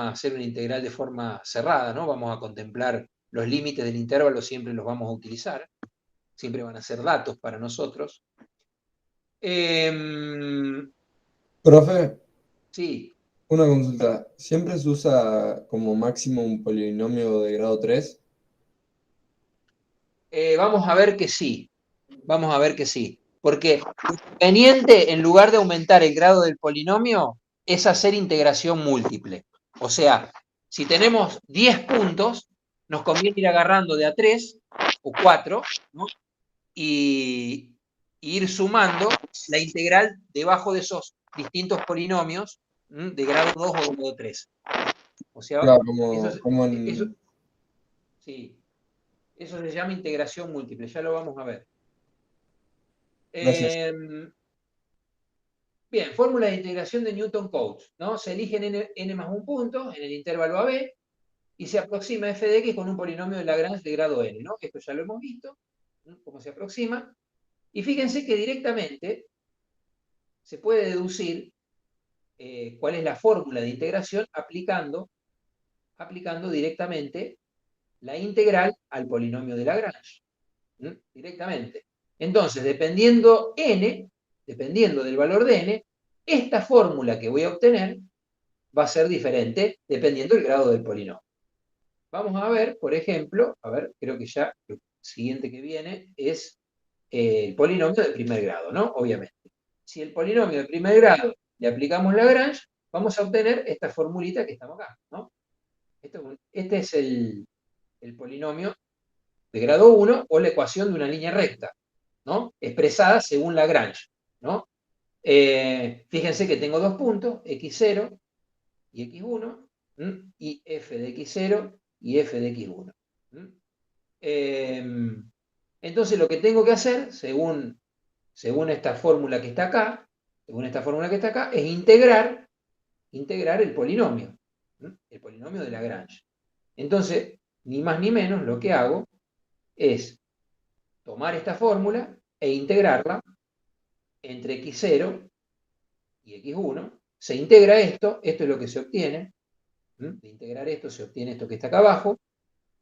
hacer una integral de forma cerrada, ¿no? Vamos a contemplar los límites del intervalo, siempre los vamos a utilizar. Siempre van a ser datos para nosotros. Profe, Sí. una consulta. ¿Siempre se usa como máximo un polinomio de grado 3? Vamos a ver que sí. Vamos a ver que sí. Porque lo conveniente, en lugar de aumentar el grado del polinomio, es hacer integración múltiple. O sea, si tenemos 10 puntos, nos conviene ir agarrando de a 3 o 4, ¿no? y ir sumando la integral debajo de esos distintos polinomios de grado 2 o grado 3. O sea, Claro, eso, como eso, en... sí, eso se llama integración múltiple, ya lo vamos a ver. Gracias. Bien, fórmula de integración de Newton-Cotes, ¿no? Se eligen n más un punto en el intervalo AB y se aproxima f de x con un polinomio de Lagrange de grado n, ¿no? Esto ya lo hemos visto, cómo se aproxima. Y fíjense que directamente se puede deducir cuál es la fórmula de integración aplicando directamente la integral al polinomio de Lagrange. Directamente. Entonces, dependiendo del valor de n, esta fórmula que voy a obtener va a ser diferente dependiendo del grado del polinomio. Vamos a ver, por ejemplo, creo que ya lo siguiente que viene es el polinomio de primer grado, ¿no? Obviamente. Si el polinomio de primer grado le aplicamos Lagrange, vamos a obtener esta formulita que estamos acá, ¿no? Este es el polinomio de grado 1 o la ecuación de una línea recta, ¿no? Expresada según Lagrange, ¿no? Fíjense que tengo dos puntos, x0 y x1, y f de x0 y f de x1. Entonces lo que tengo que hacer, según esta fórmula que está acá, es integrar el polinomio de Lagrange. Entonces, ni más ni menos, lo que hago es tomar esta fórmula e integrarla entre x0 y x1. Se integra esto es lo que se obtiene. De integrar esto se obtiene esto que está acá abajo.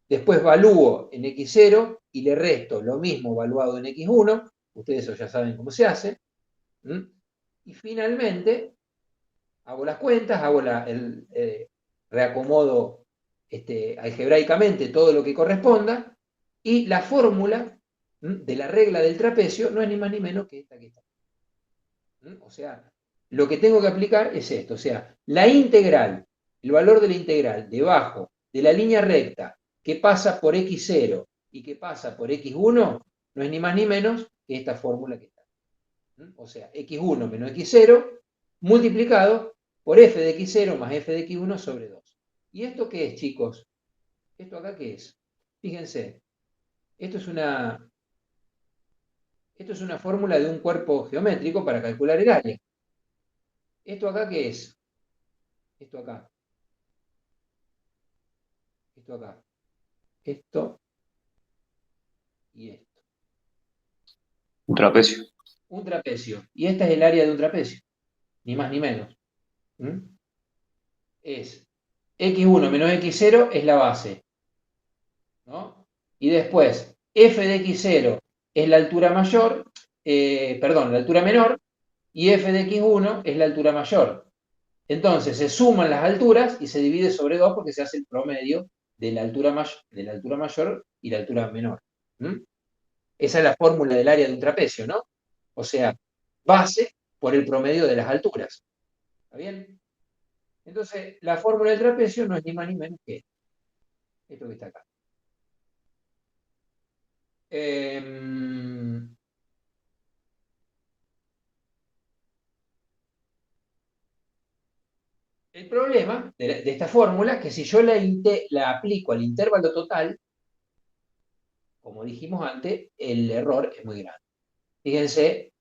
Después evalúo en x0 y le resto lo mismo evaluado en x1. Ustedes eso ya saben cómo se hace. Y finalmente hago las cuentas, hago reacomodo algebraicamente todo lo que corresponda, y la fórmula de la regla del trapecio no es ni más ni menos que esta que está. O sea, lo que tengo que aplicar es esto, o sea, la integral, el valor de la integral debajo de la línea recta que pasa por x0 y que pasa por x1 no es ni más ni menos que esta fórmula que está. O sea, x1 menos x0 multiplicado por f de x0 más f de x1 sobre 2. ¿Y esto qué es, chicos? ¿Esto acá qué es? Fíjense, esto es una fórmula de un cuerpo geométrico para calcular el área. ¿Esto acá qué es? Esto acá. Esto acá. Esto y esto. Un trapecio. Un trapecio. Y esta es el área de un trapecio. Ni más ni menos. Es x1 menos x0 es la base. ¿No? Y después, f de x0 es la altura mayor, la altura menor, y f de x1 es la altura mayor. Entonces se suman las alturas y se divide sobre 2 porque se hace el promedio de la altura mayor y la altura menor. Esa es la fórmula del área de un trapecio, ¿no? O sea, base por el promedio de las alturas. ¿Está bien? Entonces, la fórmula del trapecio no es ni más ni menos que esto que está acá. El problema de esta fórmula es que si yo la aplico al intervalo total, como dijimos antes, el error es muy grande. Fíjense,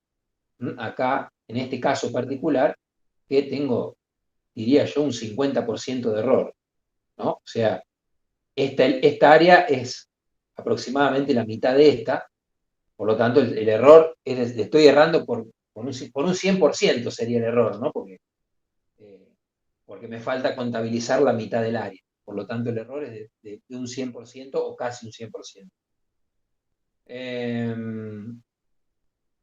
acá, en este caso particular, que tengo, diría yo, un 50% de error, ¿no? O sea, esta área es aproximadamente la mitad de esta, por lo tanto, el error, estoy errando por un 100% sería el error, ¿no? Porque me falta contabilizar la mitad del área. Por lo tanto, el error es de un 100% o casi un 100%.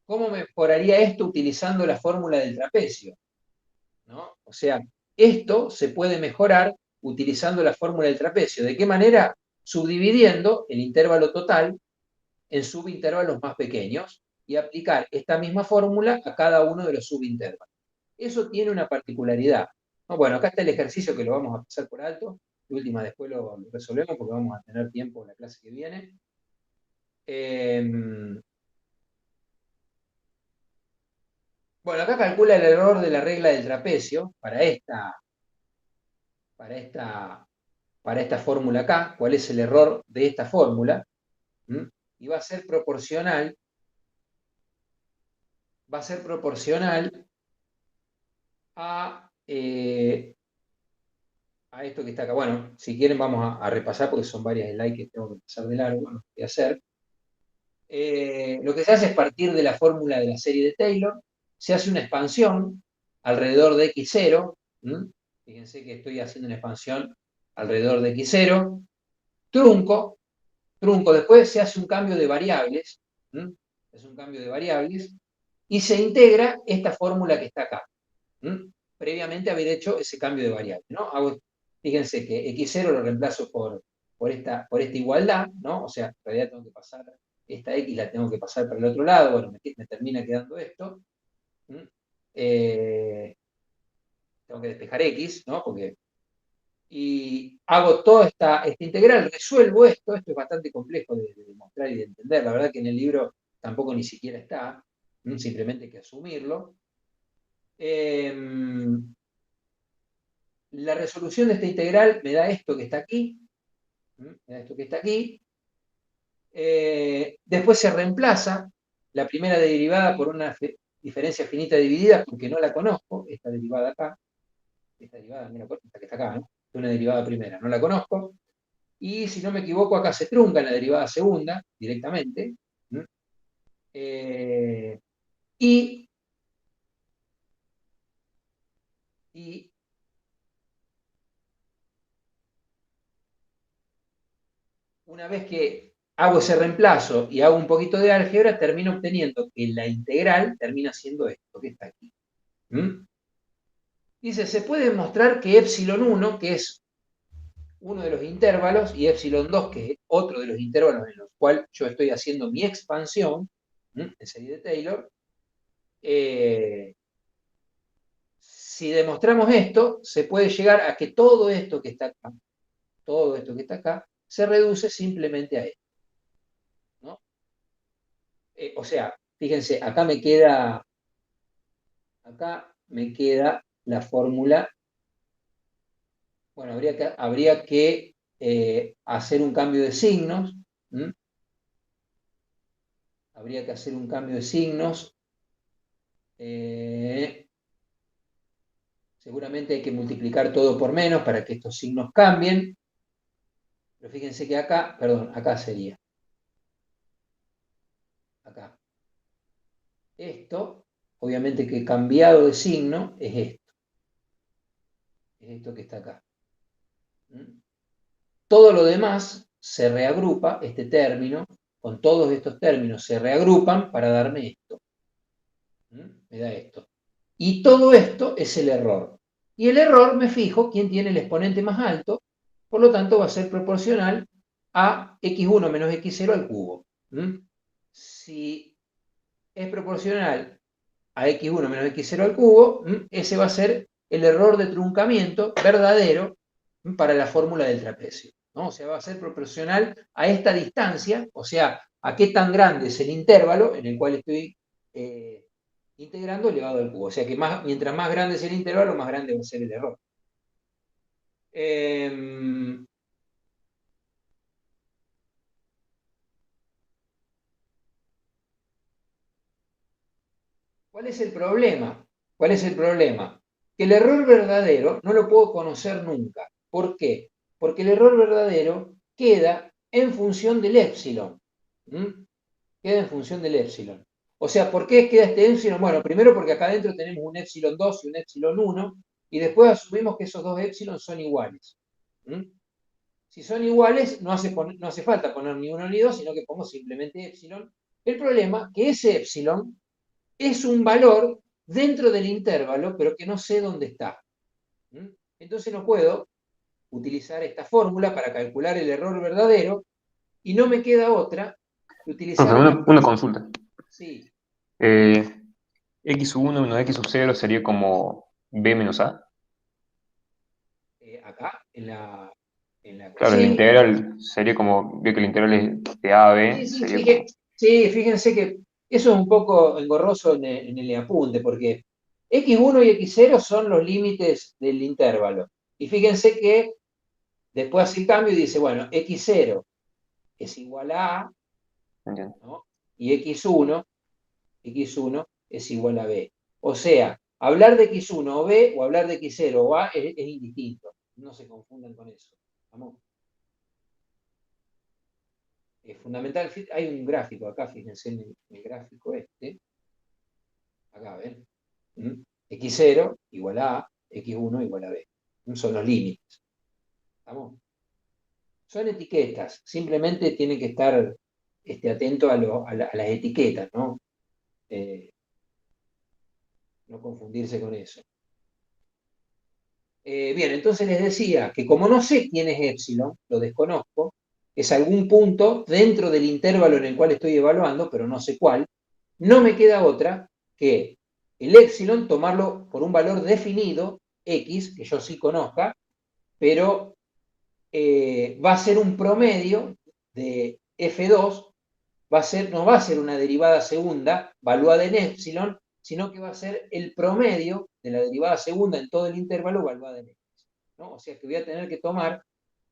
¿Cómo mejoraría esto utilizando la fórmula del trapecio? ¿No? O sea, esto se puede mejorar utilizando la fórmula del trapecio. ¿De qué manera? Subdividiendo el intervalo total en subintervalos más pequeños y aplicar esta misma fórmula a cada uno de los subintervalos. Eso tiene una particularidad. Bueno, acá está el ejercicio que lo vamos a pasar por alto. De última, después lo resolvemos porque vamos a tener tiempo en la clase que viene. Bueno, acá calcula el error de la regla del trapecio para esta fórmula acá. ¿Cuál es el error de esta fórmula? Y va a ser proporcional a esto que está acá. Bueno, si quieren vamos a repasar porque son varias slides que tengo que pasar de largo, no voy a hacer. Lo que se hace es partir de la fórmula de la serie de Taylor, se hace una expansión alrededor de x0, fíjense que estoy haciendo una expansión alrededor de x0, trunco, después se hace un cambio de variables, y se integra esta fórmula que está acá, previamente haber hecho ese cambio de variable, ¿no? Fíjense que x0 lo reemplazo por esta igualdad, ¿no? O sea, en realidad tengo que pasar esta x, la tengo que pasar para el otro lado, bueno, me termina quedando esto. Tengo que despejar x, ¿no? Y hago toda esta integral, resuelvo esto es bastante complejo de demostrar y de entender, la verdad que en el libro tampoco ni siquiera está, simplemente hay que asumirlo. La resolución de esta integral me da esto que está aquí, después se reemplaza la primera derivada por una diferencia finita dividida porque no la conozco, esta derivada acá, esta que está acá, ¿no? Es una derivada primera, no la conozco, y si no me equivoco acá se trunca en la derivada segunda directamente, Eh, y, y una vez que hago ese reemplazo y hago un poquito de álgebra, termino obteniendo que la integral termina siendo esto que está aquí. ¿Mm? Dice, se puede demostrar que epsilon 1, que es uno de los intervalos, y epsilon 2, que es otro de los intervalos en los cuales yo estoy haciendo mi expansión, en serie de Taylor, si demostramos esto, se puede llegar a que todo esto que está acá, todo esto que está acá, se reduce simplemente a esto, ¿no? O sea, fíjense, acá me queda la fórmula. Bueno, habría que hacer un cambio de signos. ¿Mm? Habría que hacer un cambio de signos. Seguramente hay que multiplicar todo por menos para que estos signos cambien. Pero fíjense que acá, perdón, acá sería. Acá. Esto, obviamente que cambiado de signo, es esto. Es esto que está acá. ¿Mm? Todo lo demás se reagrupa, este término, con todos estos términos se reagrupan para darme esto. Me da esto. Y todo esto es el error. Y el error me fijo quién tiene el exponente más alto, por lo tanto va a ser proporcional a x1 menos x0 al cubo. Si es proporcional a x1 menos x0 al cubo, ese va a ser el error de truncamiento verdadero para la fórmula del trapecio, ¿no? O sea, va a ser proporcional a esta distancia, o sea, a qué tan grande es el intervalo en el cual estoy integrando elevado al cubo. O sea que mientras más grande es el intervalo, más grande va a ser el error. ¿Cuál es el problema? ¿Cuál es el problema? Que el error verdadero no lo puedo conocer nunca. ¿Por qué? Porque el error verdadero queda en función del épsilon. Queda en función del épsilon. O sea, ¿por qué queda este épsilon? Bueno, primero porque acá adentro tenemos un épsilon 2 y un épsilon 1, y después asumimos que esos dos épsilon son iguales. Si son iguales, no hace falta poner ni uno ni dos, sino que pongo simplemente épsilon. El problema es que ese épsilon es un valor dentro del intervalo, pero que no sé dónde está. Entonces no puedo utilizar esta fórmula para calcular el error verdadero, y no me queda otra que utilizar Profe, una consulta. Sí, Eh, x sub 1 menos x sub 0 sería como b menos a. acá en la Claro, el sí, integral sería como, veo que el integral es de a a sí, b, sí, sería como, sí, fíjense que eso es un poco engorroso en el apunte, porque x1 y x0 son los límites del intervalo. Y fíjense que después hace el cambio y dice, bueno, x0 es igual a A, ¿entiendes? ¿no? Y x1 es igual a B. O sea, hablar de x1 o B o hablar de x0 o A es indistinto. No se confundan con eso. ¿Vamos? Es fundamental. Hay un gráfico acá, fíjense en el gráfico este. Acá, ¿ven? X0 igual a A, x1 igual a B. Son los límites. ¿Vamos? Son etiquetas. Simplemente tienen que estar atentos a las etiquetas, ¿no? No confundirse con eso. Bien, entonces les decía que como no sé quién es épsilon, lo desconozco, es algún punto dentro del intervalo en el cual estoy evaluando, pero no sé cuál, no me queda otra que el épsilon tomarlo por un valor definido, x, que yo sí conozca, pero va a ser un promedio de f2, no va a ser una derivada segunda valuada en épsilon, sino que va a ser el promedio de la derivada segunda en todo el intervalo valuada en x, ¿no? O sea que voy a tener que tomar,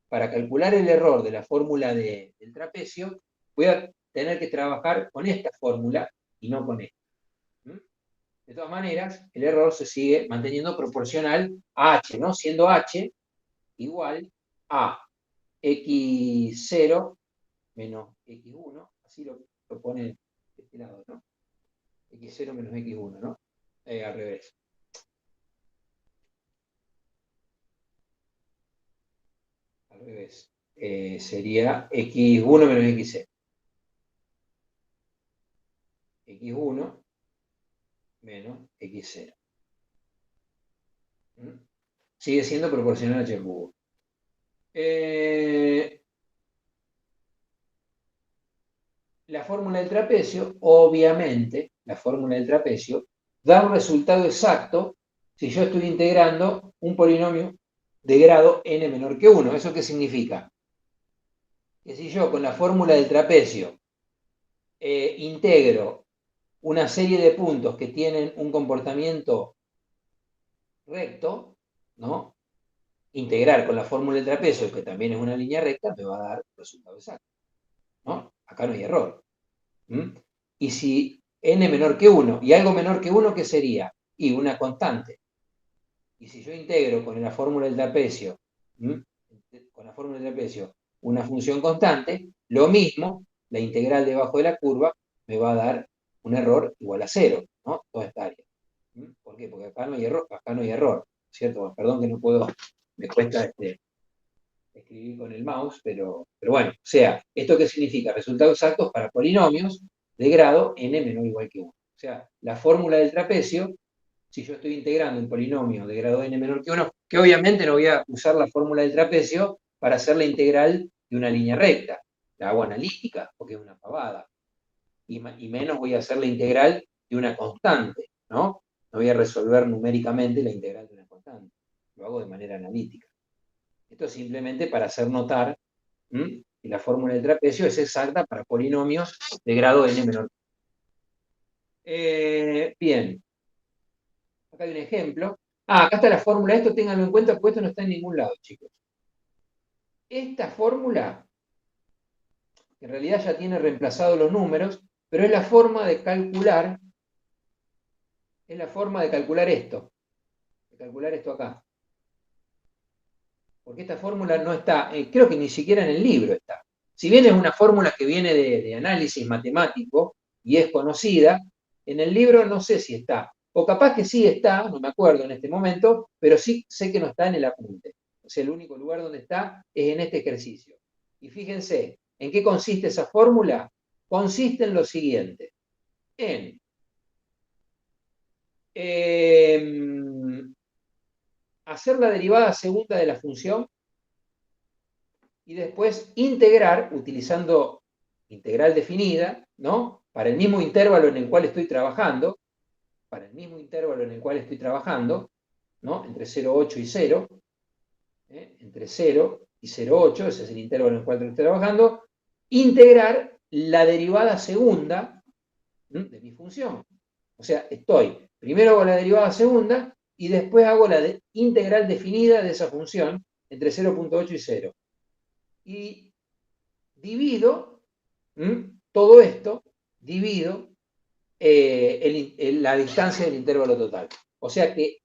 para calcular el error de la fórmula del trapecio, voy a tener que trabajar con esta fórmula y no con esta. De todas maneras, el error se sigue manteniendo proporcional a h, ¿no? Siendo h igual a x0 menos x1, así lo pone este lado, ¿no? X0 menos X1, ¿no? Al revés. Al revés. Sería X1 menos X0. X1 menos X0. ¿Mm? Sigue siendo proporcional a h cubo. La fórmula del trapecio, obviamente, la fórmula del trapecio da un resultado exacto si yo estoy integrando un polinomio de grado n menor que 1. ¿Eso qué significa? Que si yo con la fórmula del trapecio integro una serie de puntos que tienen un comportamiento recto, ¿no? Integrar con la fórmula del trapecio, que también es una línea recta, me va a dar resultado exacto, ¿no? Acá no hay error. ¿Mm? Y si n menor que 1 y algo menor que 1, ¿qué sería? Y una constante. Y si yo integro con la fórmula del trapecio, una función constante, lo mismo, la integral debajo de la curva me va a dar un error igual a 0, ¿no? Toda esta área. ¿Por qué? Porque acá no hay error, ¿cierto? Perdón que no puedo, me cuesta escribir con el mouse, pero bueno, o sea, ¿esto qué significa? Resultados exactos para polinomios de grado n menor o igual que 1. O sea, la fórmula del trapecio, si yo estoy integrando un polinomio de grado n menor que 1, que obviamente no voy a usar la fórmula del trapecio para hacer la integral de una línea recta, la hago analítica, porque es una pavada, y menos voy a hacer la integral de una constante, ¿no? No voy a resolver numéricamente la integral de una constante, lo hago de manera analítica. Esto es simplemente para hacer notar que la fórmula del trapecio es exacta para polinomios de grado n menor. Bien. Acá hay un ejemplo. Acá está la fórmula. Esto ténganlo en cuenta porque esto no está en ningún lado, chicos. Esta fórmula, en realidad ya tiene reemplazado los números, pero es la forma de calcular, esto. De calcular esto acá. Porque esta fórmula no está, creo que ni siquiera en el libro está. Si bien es una fórmula que viene de análisis matemático y es conocida, en el libro no sé si está. O capaz que sí está, no me acuerdo en este momento, pero sí sé que no está en el apunte. O sea, el único lugar donde está es en este ejercicio. Y fíjense, ¿en qué consiste esa fórmula? Consiste en lo siguiente. En hacer la derivada segunda de la función y después integrar, utilizando integral definida, ¿no? Para el mismo intervalo en el cual estoy trabajando, ¿no? Entre 0,8 y 0, entre 0 y 0,8, ese es el intervalo en el cual estoy trabajando, integrar la derivada segunda de mi función. O sea, primero hago la derivada segunda y después hago la integral definida de esa función entre 0,8 y 0. Y divido todo esto, la distancia del intervalo total. O sea que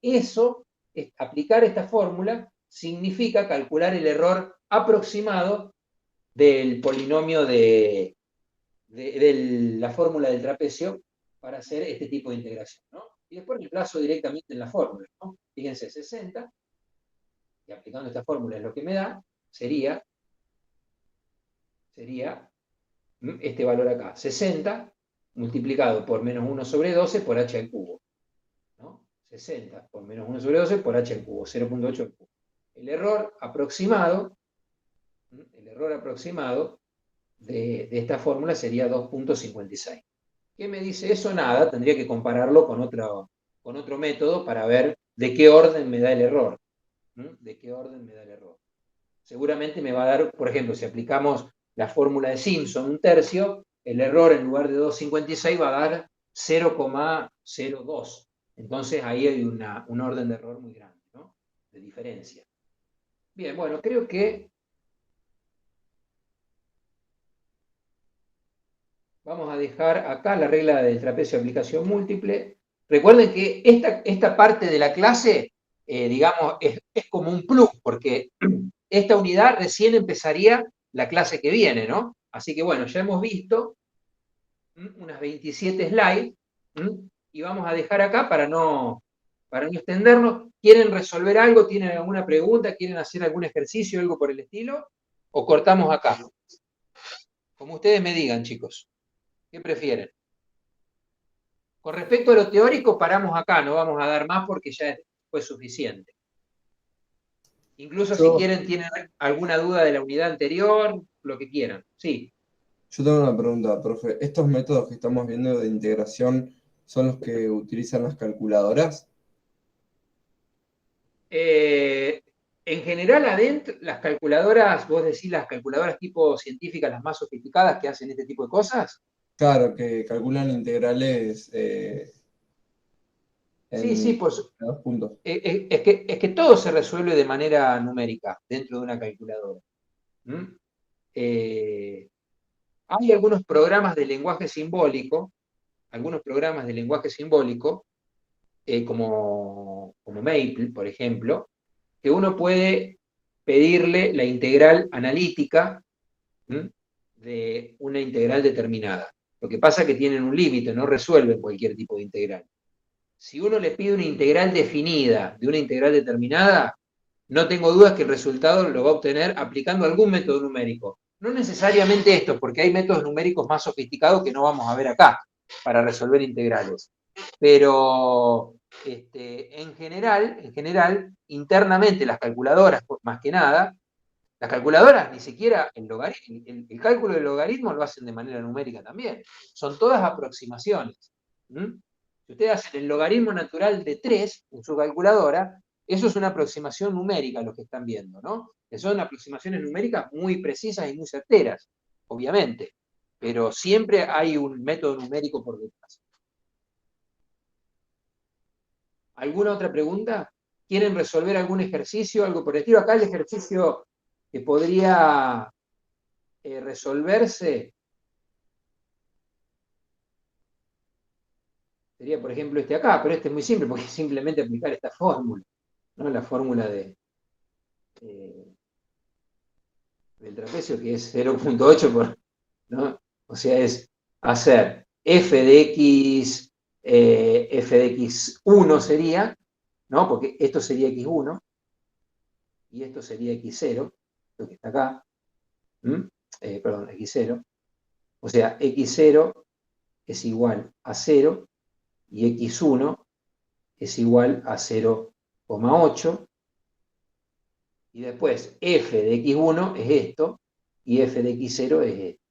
aplicar esta fórmula significa calcular el error aproximado del polinomio de la fórmula del trapecio para hacer este tipo de integración, ¿no? Y después reemplazo directamente en la fórmula, ¿no? Fíjense, 60, y aplicando esta fórmula es lo que me da, sería este valor acá, 60 multiplicado por menos 1 sobre 12 por h al cubo, ¿no? 60 por menos 1 sobre 12 por h al cubo, 0,8 al cubo. El error aproximado de esta fórmula sería 2,56. ¿Qué me dice eso? Nada, tendría que compararlo con otro método para ver de qué orden me da el error. Seguramente me va a dar, por ejemplo, si aplicamos la fórmula de Simpson, un tercio, el error en lugar de 2,56 va a dar 0,02. Entonces ahí hay un orden de error muy grande, ¿no? De diferencia. Bien, bueno, creo que vamos a dejar acá la regla del trapecio de aplicación múltiple. Recuerden que esta parte de la clase, digamos, es como un plus, porque esta unidad recién empezaría la clase que viene, ¿no? Así que bueno, ya hemos visto unas 27 slides, y vamos a dejar acá para no extendernos. ¿Quieren resolver algo? ¿Tienen alguna pregunta? ¿Quieren hacer algún ejercicio, algo por el estilo? ¿O cortamos acá? Como ustedes me digan, chicos. ¿Qué prefieren? Con respecto a lo teórico, paramos acá, no vamos a dar más porque ya fue suficiente. Incluso si quieren, tienen alguna duda de la unidad anterior, lo que quieran. Sí. Yo tengo una pregunta, profe. ¿Estos métodos que estamos viendo de integración son los que utilizan las calculadoras? En general, adentro, las calculadoras, vos decís las calculadoras tipo científicas, las más sofisticadas que hacen este tipo de cosas. Claro, que calculan integrales Sí, sí, en pues dos puntos. es que todo se resuelve de manera numérica dentro de una calculadora. Eh, Hay algunos programas de lenguaje simbólico, como Maple, por ejemplo, que uno puede pedirle la integral analítica de una integral determinada. Lo que pasa es que tienen un límite, no resuelven cualquier tipo de integral. Si uno le pide una integral definida de una integral determinada, no tengo dudas que el resultado lo va a obtener aplicando algún método numérico. No necesariamente esto, porque hay métodos numéricos más sofisticados que no vamos a ver acá para resolver integrales. Pero en general, internamente las calculadoras, más que nada, las calculadoras ni siquiera el cálculo del logaritmo lo hacen de manera numérica también. Son todas aproximaciones. Si ustedes hacen el logaritmo natural de 3 en su calculadora, eso es una aproximación numérica lo que están viendo, ¿no? Que son aproximaciones numéricas muy precisas y muy certeras, obviamente. Pero siempre hay un método numérico por detrás. ¿Alguna otra pregunta? ¿Quieren resolver algún ejercicio, algo por el estilo? Acá el ejercicio que podría resolverse sería, por ejemplo, este acá, pero este es muy simple porque es simplemente aplicar esta fórmula, ¿no? La fórmula del trapecio, que es 0,8 por, ¿no? O sea, es hacer f de x1 sería, ¿no? Porque esto sería x1 y esto sería x0, lo que está acá, perdón, x0. O sea, x0 es igual a 0 y x1 es igual a 0,8. Y después f de x1 es esto y f de x0 es esto.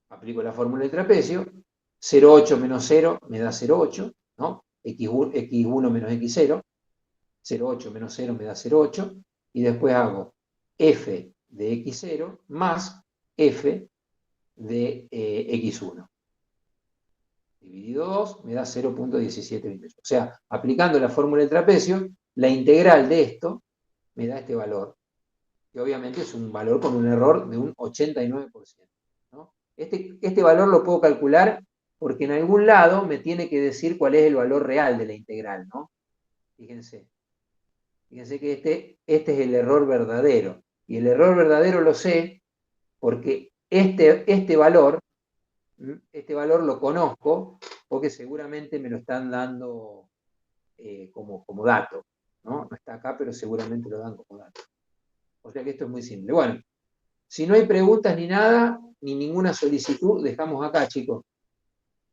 Aplico la fórmula del trapecio, 0,8 menos 0 me da 0,8, ¿no? x1 menos x0, 0,8 menos 0 me da 0,8, y después hago f de x0 más f de x1. Dividido 2 me da 0,1728. O sea, aplicando la fórmula del trapecio, la integral de esto me da este valor, que obviamente es un valor con un error de un 89%. ¿no? Este valor lo puedo calcular porque en algún lado me tiene que decir cuál es el valor real de la integral, ¿no? Fíjense. Fíjense que este es el error verdadero. Y el error verdadero lo sé porque este valor lo conozco porque seguramente me lo están dando como dato. ¿no? No está acá, pero seguramente lo dan como dato. O sea que esto es muy simple. Bueno, si no hay preguntas ni nada, ni ninguna solicitud, dejamos acá, chicos.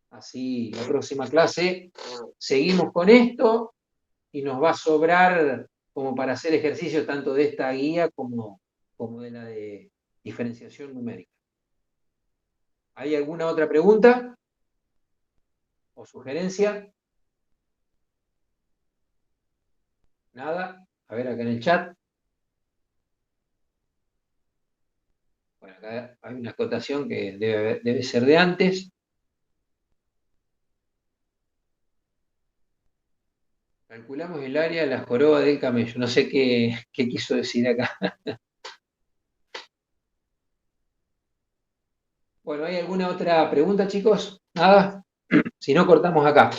Así, la próxima clase seguimos con esto y nos va a sobrar como para hacer ejercicio tanto de esta guía como de la de diferenciación numérica. ¿Hay alguna otra pregunta o sugerencia? Nada. A ver acá en el chat. Bueno, acá hay una acotación que debe ser de antes. Calculamos el área de la joroba del camello. No sé qué quiso decir acá. Bueno, ¿hay alguna otra pregunta, chicos? ¿Nada? Si no, cortamos acá.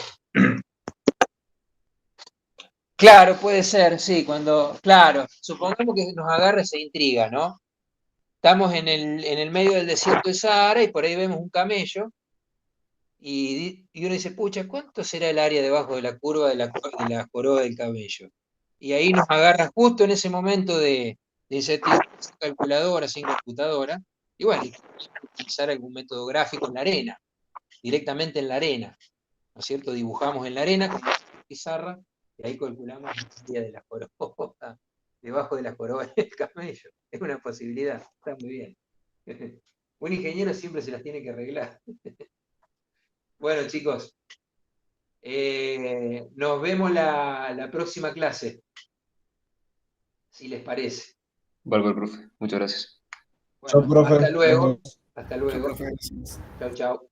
Claro, puede ser, sí, claro, supongamos que nos agarra esa intriga, ¿no? Estamos en el medio del desierto de Sahara y por ahí vemos un camello y uno dice, pucha, ¿cuánto será el área debajo de la curva de la joroba del cabello? Y ahí nos agarra justo en ese momento de incertidumbre sin calculadora, sin computadora, y bueno, y utilizar algún método gráfico en la arena, directamente en la arena, ¿no es cierto? Dibujamos en la arena con una pizarra, y ahí calculamos el área de la joroba, debajo de la joroba del cabello. Es una posibilidad, está muy bien. Un ingeniero siempre se las tiene que arreglar. Bueno, chicos, nos vemos la próxima clase, si les parece. Bárbaro, profe. Muchas gracias. Chao, Bueno, profe. hasta Nos luego. vemos. Hasta Chao, luego. profe, gracias. Chau, chau.